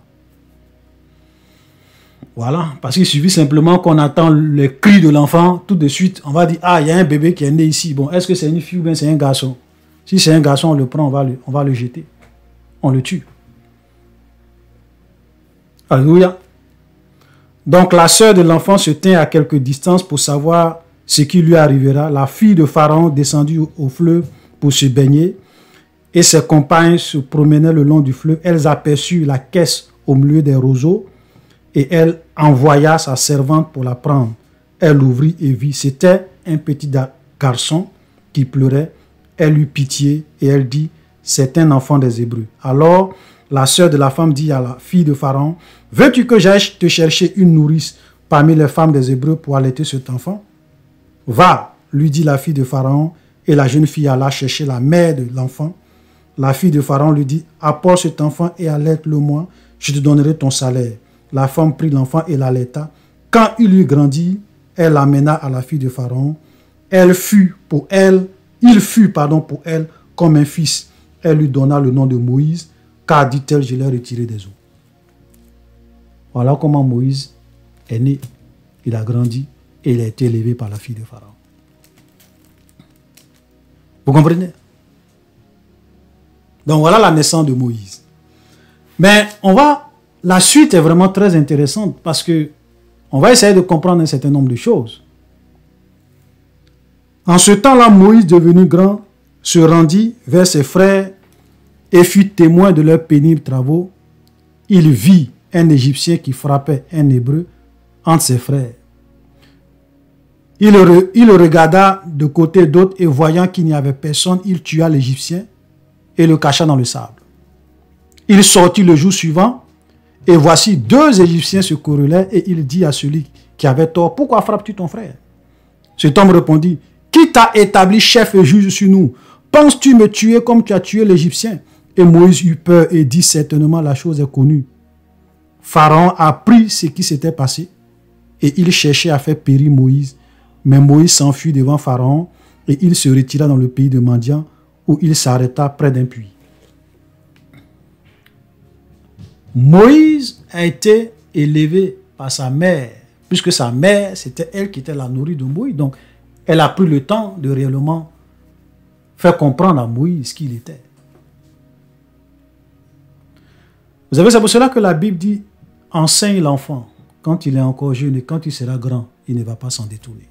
Voilà, parce qu'il suffit simplement qu'on attend le cri de l'enfant, tout de suite on va dire ah il y a un bébé qui est né ici. Bon, est-ce que c'est une fille ou bien c'est un garçon? Si c'est un garçon, on le prend, on va le jeter, on le tue. Alléluia. Donc la sœur de l'enfant se tint à quelque distance pour savoir ce qui lui arrivera. La fille de Pharaon descendit au fleuve pour se baigner et ses compagnes se promenaient le long du fleuve. Elles aperçurent la caisse au milieu des roseaux et elle envoya sa servante pour la prendre. Elle l'ouvrit et vit. C'était un petit garçon qui pleurait. Elle eut pitié et elle dit, c'est un enfant des Hébreux. Alors la sœur de la femme dit à la fille de Pharaon, veux-tu que j'aille te chercher une nourrice parmi les femmes des Hébreux pour allaiter cet enfant? Va, lui dit la fille de Pharaon, et la jeune fille alla chercher la mère de l'enfant. La fille de Pharaon lui dit, apporte cet enfant et allaite-le-moi, je te donnerai ton salaire. La femme prit l'enfant et l'allaita. Quand il eut grandi, elle l'amena à la fille de Pharaon. Il fut pour elle comme un fils. Elle lui donna le nom de Moïse, car dit-elle, je l'ai retiré des eaux. Voilà comment Moïse est né, il a grandi et il a été élevé par la fille de Pharaon. Vous comprenez? Donc voilà la naissance de Moïse. Mais la suite est vraiment très intéressante parce que on va essayer de comprendre un certain nombre de choses. En ce temps-là, Moïse, devenu grand, se rendit vers ses frères et fut témoin de leurs pénibles travaux. Il vit un Égyptien qui frappait un Hébreu entre ses frères. Il le regarda de côté et d'autre et voyant qu'il n'y avait personne, il tua l'Égyptien et le cacha dans le sable. Il sortit le jour suivant et voici 2 Égyptiens se querellaient et il dit à celui qui avait tort, pourquoi frappes-tu ton frère? Cet homme répondit, qui t'a établi chef et juge sur nous? Penses-tu me tuer comme tu as tué l'Égyptien? Et Moïse eut peur et dit, certainement la chose est connue. Pharaon apprit ce qui s'était passé et il cherchait à faire périr Moïse. Mais Moïse s'enfuit devant Pharaon et il se retira dans le pays de Madian où il s'arrêta près d'un puits. Moïse a été élevé par sa mère, puisque sa mère, c'était elle qui était la nourrice de Moïse. Donc, elle a pris le temps de réellement faire comprendre à Moïse qui il était. Vous savez, c'est pour cela que la Bible dit, enseigne l'enfant quand il est encore jeune et quand il sera grand, il ne va pas s'en détourner.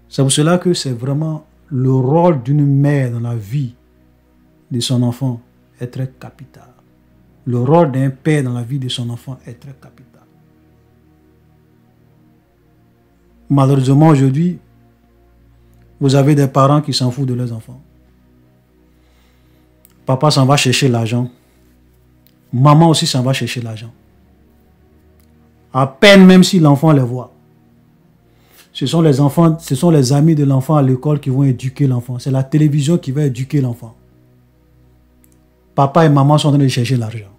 C'est pour cela que c'est vraiment le rôle d'une mère dans la vie de son enfant est très capital. Le rôle d'un père dans la vie de son enfant est très capital. Malheureusement, aujourd'hui, vous avez des parents qui s'en foutent de leurs enfants. Papa s'en va chercher l'argent. Maman aussi s'en va chercher l'argent. À peine même si l'enfant les voit. Ce sont les enfants, ce sont les amis de l'enfant à l'école qui vont éduquer l'enfant. C'est la télévision qui va éduquer l'enfant. Papa et maman sont en train de chercher l'argent.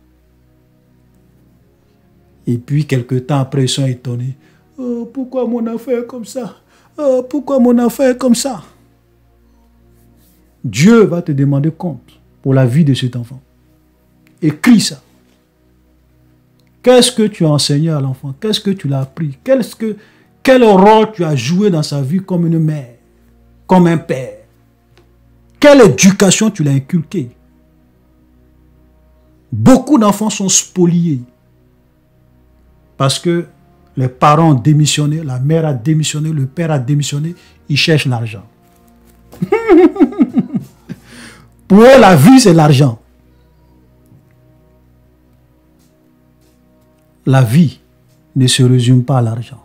Et puis, quelque temps après, ils sont étonnés. Oh, pourquoi mon affaire est comme ça? Oh, pourquoi mon affaire est comme ça? Dieu va te demander compte pour la vie de cet enfant. Écris ça. Qu'est-ce que tu as enseigné à l'enfant? Qu'est-ce que tu l'as appris? Quel rôle tu as joué dans sa vie comme une mère, comme un père? Quelle éducation tu l'as inculqué? Beaucoup d'enfants sont spoliés parce que les parents ont démissionné, la mère a démissionné, le père a démissionné, ils cherchent l'argent. Pour eux, la vie, c'est l'argent. La vie ne se résume pas à l'argent.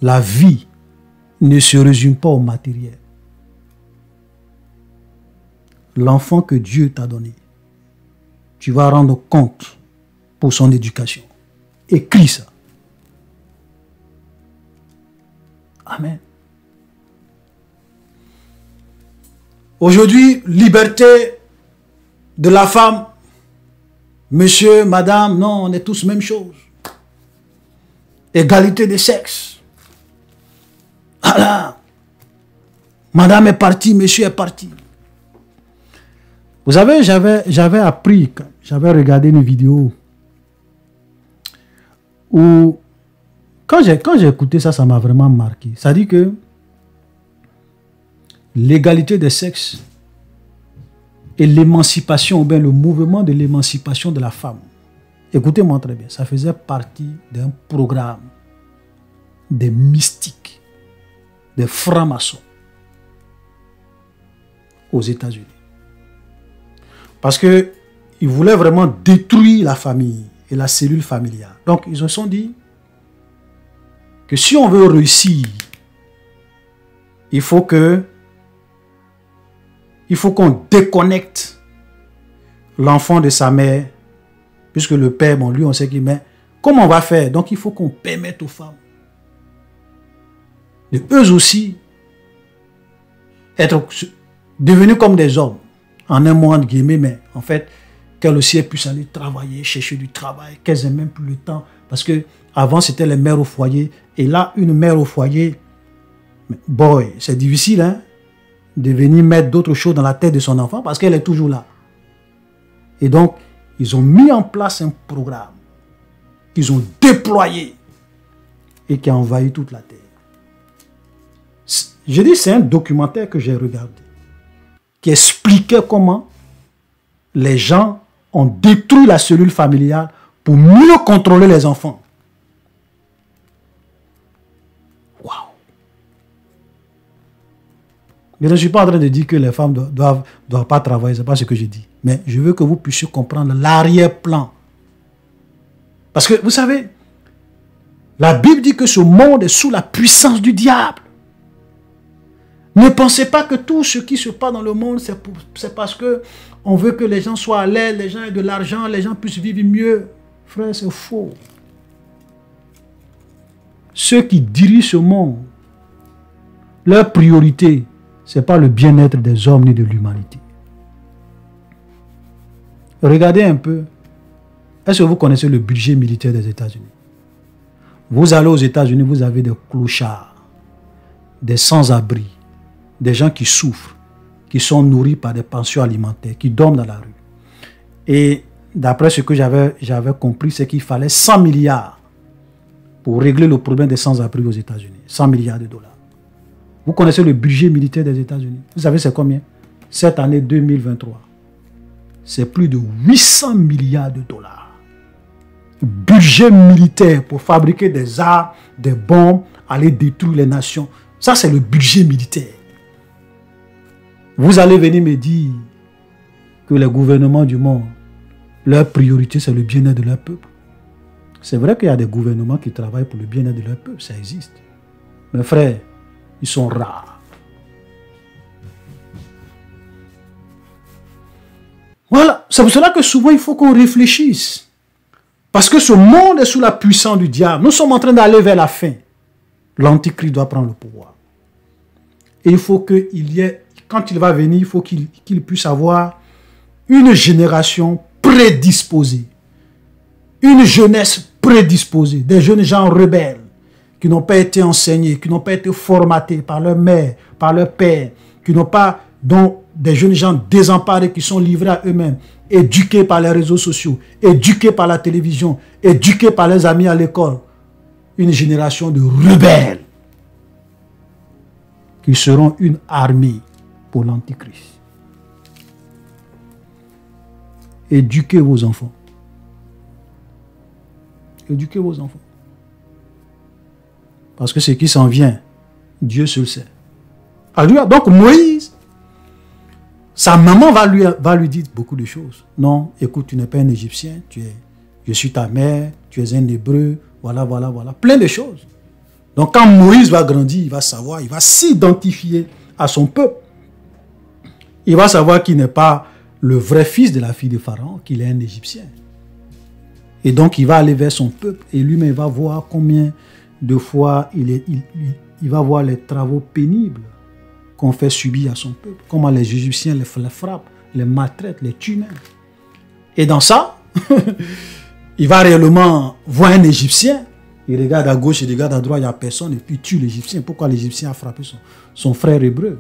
La vie ne se résume pas au matériel. L'enfant que Dieu t'a donné, tu vas rendre compte pour son éducation. Écris ça. Amen. Aujourd'hui, liberté de la femme. Monsieur, madame, non, on est tous même chose. Égalité des sexes. Voilà. Madame est partie, monsieur est parti. Vous savez, j'avais appris, j'avais regardé une vidéo où, quand j'ai écouté ça, ça m'a vraiment marqué. Ça dit que l'égalité des sexes et l'émancipation, ou bien le mouvement de l'émancipation de la femme, écoutez-moi très bien, ça faisait partie d'un programme des mystiques, des francs-maçons aux États-Unis. Parce qu'ils voulaient vraiment détruire la famille et la cellule familiale. Donc, ils se sont dit que si on veut réussir, il faut qu'on déconnecte l'enfant de sa mère, puisque le père, bon, lui, on sait qu'il met. Comment on va faire? Donc, il faut qu'on permette aux femmes de eux aussi être devenus comme des hommes, en un mot entre guillemets, mais en fait, qu'elles aussi puissent aller travailler, chercher du travail, qu'elles aient même plus le temps, parce que avant c'était les mères au foyer, et là, une mère au foyer, boy, c'est difficile, hein, de venir mettre d'autres choses dans la tête de son enfant, parce qu'elle est toujours là. Et donc, ils ont mis en place un programme qu'ils ont déployé et qui a envahi toute la terre. Je dis, c'est un documentaire que j'ai regardé qui expliquait comment les gens ont détruit la cellule familiale pour mieux contrôler les enfants. Waouh! Je ne suis pas en train de dire que les femmes ne doivent pas travailler, ce n'est pas ce que je dis. Mais je veux que vous puissiez comprendre l'arrière-plan. Parce que, vous savez, la Bible dit que ce monde est sous la puissance du diable. Ne pensez pas que tout ce qui se passe dans le monde, c'est parce qu'on veut que les gens soient à l'aise, les gens aient de l'argent, les gens puissent vivre mieux. Frère, c'est faux. Ceux qui dirigent ce monde, leur priorité, ce n'est pas le bien-être des hommes ni de l'humanité. Regardez un peu. Est-ce que vous connaissez le budget militaire des États-Unis? Vous allez aux États-Unis, vous avez des clochards, des sans-abri, des gens qui souffrent, qui sont nourris par des pensions alimentaires, qui dorment dans la rue. Et d'après ce que j'avais compris, c'est qu'il fallait 100 milliards pour régler le problème des sans-abri aux États-Unis. 100 milliards de dollars. Vous connaissez le budget militaire des États-Unis? Vous savez c'est combien? Cette année 2023, c'est plus de 800 milliards de dollars. Budget militaire pour fabriquer des armes, des bombes, aller détruire les nations. Ça, c'est le budget militaire. Vous allez venir me dire que les gouvernements du monde, leur priorité, c'est le bien-être de leur peuple. C'est vrai qu'il y a des gouvernements qui travaillent pour le bien-être de leur peuple, ça existe. Mais frères, ils sont rares. Voilà, c'est pour cela que souvent il faut qu'on réfléchisse. Parce que ce monde est sous la puissance du diable. Nous sommes en train d'aller vers la fin. L'Antichrist doit prendre le pouvoir. Et il faut qu'il y ait, quand il va venir, il faut qu'il puisse avoir une génération prédisposée. Une jeunesse prédisposée. Des jeunes gens rebelles qui n'ont pas été enseignés, qui n'ont pas été formatés par leur mère, par leur père, qui n'ont pas, dont des jeunes gens désemparés qui sont livrés à eux-mêmes, éduqués par les réseaux sociaux, éduqués par la télévision, éduqués par les amis à l'école. Une génération de rebelles qui seront une armée pour l'Antichrist. Éduquez vos enfants. Éduquez vos enfants. Parce que ce qui s'en vient, Dieu seul sait. Alléluia. Donc Moïse, sa maman va lui dire beaucoup de choses. Non, écoute, tu n'es pas un Égyptien, je suis ta mère, tu es un Hébreu, voilà. Plein de choses. Donc quand Moïse va grandir, il va savoir, il va s'identifier à son peuple. Il va savoir qu'il n'est pas le vrai fils de la fille de Pharaon, qu'il est un Égyptien. Et donc il va aller vers son peuple et lui-même va voir combien de fois il va voir les travaux pénibles qu'on fait subir à son peuple. Comment les Égyptiens les frappent, les maltraitent, les tuent même. Et dans ça, il va réellement voir un Égyptien. Il regarde à gauche, il regarde à droite, il n'y a personne et puis il tue l'Égyptien. Pourquoi l'Égyptien a frappé son frère hébreu?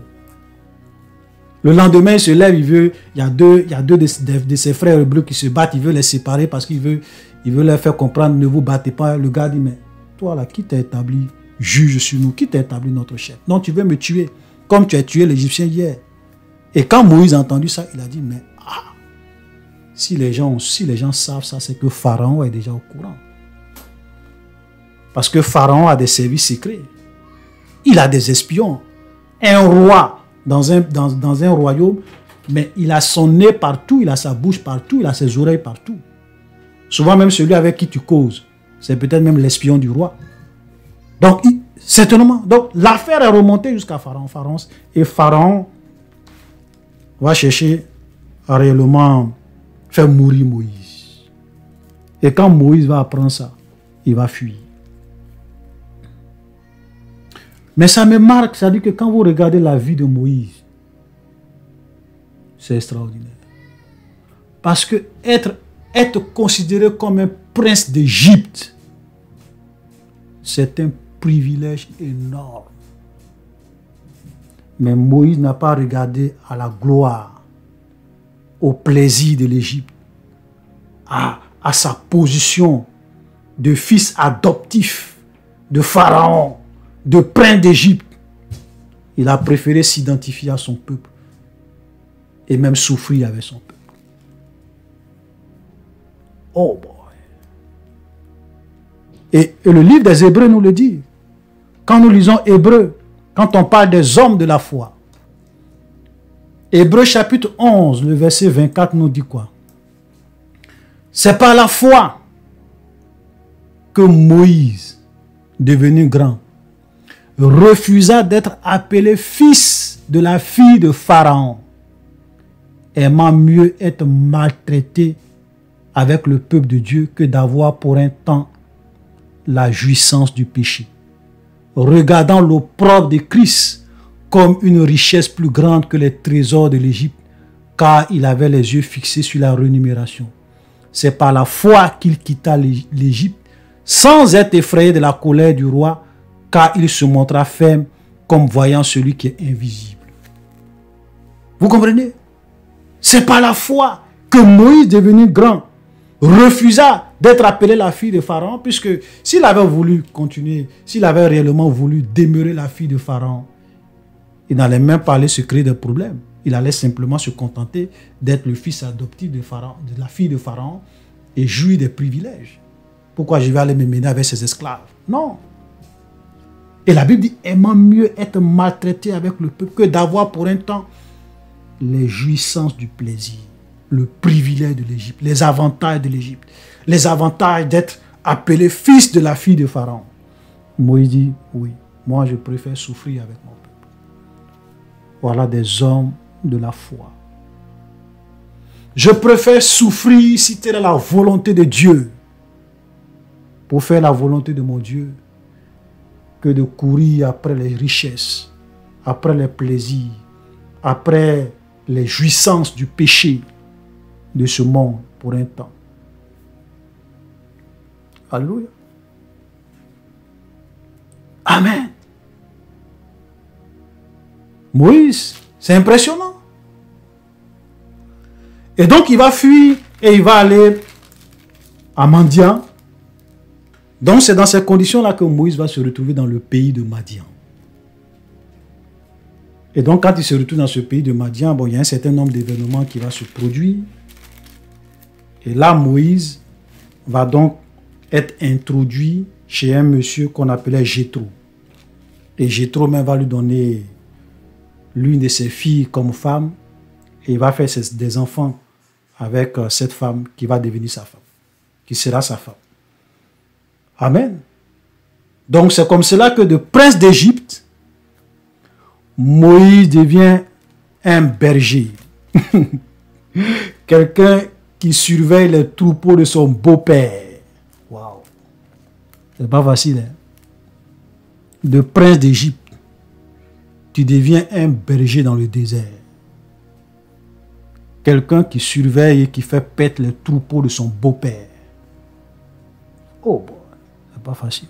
Le lendemain, il se lève, il y a deux de ses frères hébreux qui se battent, il veut les séparer parce qu'il veut leur faire comprendre, ne vous battez pas. Le gars dit, mais toi là, qui t'a établi juge sur nous? Qui t'a établi notre chef? Non, tu veux me tuer comme tu as tué l'Égyptien hier. Et quand Moïse a entendu ça, il a dit, mais si les gens savent ça, c'est que Pharaon est déjà au courant. Parce que Pharaon a des services secrets. Il a des espions. Un roi dans un royaume, mais il a son nez partout, il a sa bouche partout, il a ses oreilles partout. Souvent même celui avec qui tu causes, c'est peut-être même l'espion du roi. Donc, certainement, donc l'affaire est remontée jusqu'à Pharaon. Et Pharaon va chercher à réellement faire mourir Moïse. Et quand Moïse va apprendre ça, il va fuir. Mais ça me marque, ça dit que quand vous regardez la vie de Moïse, c'est extraordinaire. Parce que être considéré comme un prince d'Égypte, c'est un privilège énorme. Mais Moïse n'a pas regardé à la gloire, au plaisir de l'Égypte, à sa position de fils adoptif de Pharaon, de prince d'Égypte. Il a préféré s'identifier à son peuple et même souffrir avec son peuple. Oh boy. Et le livre des Hébreux nous le dit. Quand nous lisons Hébreux, quand on parle des hommes de la foi, Hébreux chapitre 11, le verset 24 nous dit quoi? C'est par la foi que Moïse, devenu grand, refusa d'être appelé fils de la fille de Pharaon, aimant mieux être maltraité avec le peuple de Dieu que d'avoir pour un temps la jouissance du péché, regardant l'opprobre de Christ comme une richesse plus grande que les trésors de l'Égypte, car il avait les yeux fixés sur la rémunération. C'est par la foi qu'il quitta l'Égypte, sans être effrayé de la colère du roi, car il se montra ferme comme voyant celui qui est invisible. Vous comprenez? C'est par la foi que Moïse, devenu grand, refusa d'être appelé la fille de Pharaon, puisque s'il avait voulu continuer, s'il avait réellement voulu demeurer la fille de Pharaon, il n'allait même pas aller se créer des problèmes. Il allait simplement se contenter d'être le fils adoptif de Pharaon, de la fille de Pharaon, et jouir des privilèges. Pourquoi je vais aller me mener avec ses esclaves? Non. Et la Bible dit, aimant mieux être maltraité avec le peuple que d'avoir pour un temps les jouissances du plaisir, le privilège de l'Égypte, les avantages de l'Égypte, les avantages d'être appelé fils de la fille de Pharaon. Moïse dit, oui, moi je préfère souffrir avec mon peuple. Voilà des hommes de la foi. Je préfère souffrir si telle est la volonté de Dieu pour faire la volonté de mon Dieu que de courir après les richesses, après les plaisirs, après les jouissances du péché de ce monde pour un temps. Alléluia. Amen. Moïse, c'est impressionnant. Et donc il va fuir et il va aller à Madian. Donc c'est dans ces conditions-là que Moïse va se retrouver dans le pays de Madian. Et donc quand il se retrouve dans ce pays de Madian, bon, il y a un certain nombre d'événements qui vont se produire. Et là, Moïse va donc être introduit chez un monsieur qu'on appelait Jéthro. Et Jéthro même va lui donner l'une de ses filles comme femme. Et il va faire des enfants avec cette femme qui va devenir sa femme, qui sera sa femme. Amen. Donc c'est comme cela que de prince d'Égypte, Moïse devient un berger. Quelqu'un qui surveille les troupeaux de son beau-père. Waouh. C'est pas facile, hein? De prince d'Égypte, tu deviens un berger dans le désert. Quelqu'un qui surveille et qui fait paître les troupeaux de son beau-père. Oh, bon, c'est pas facile.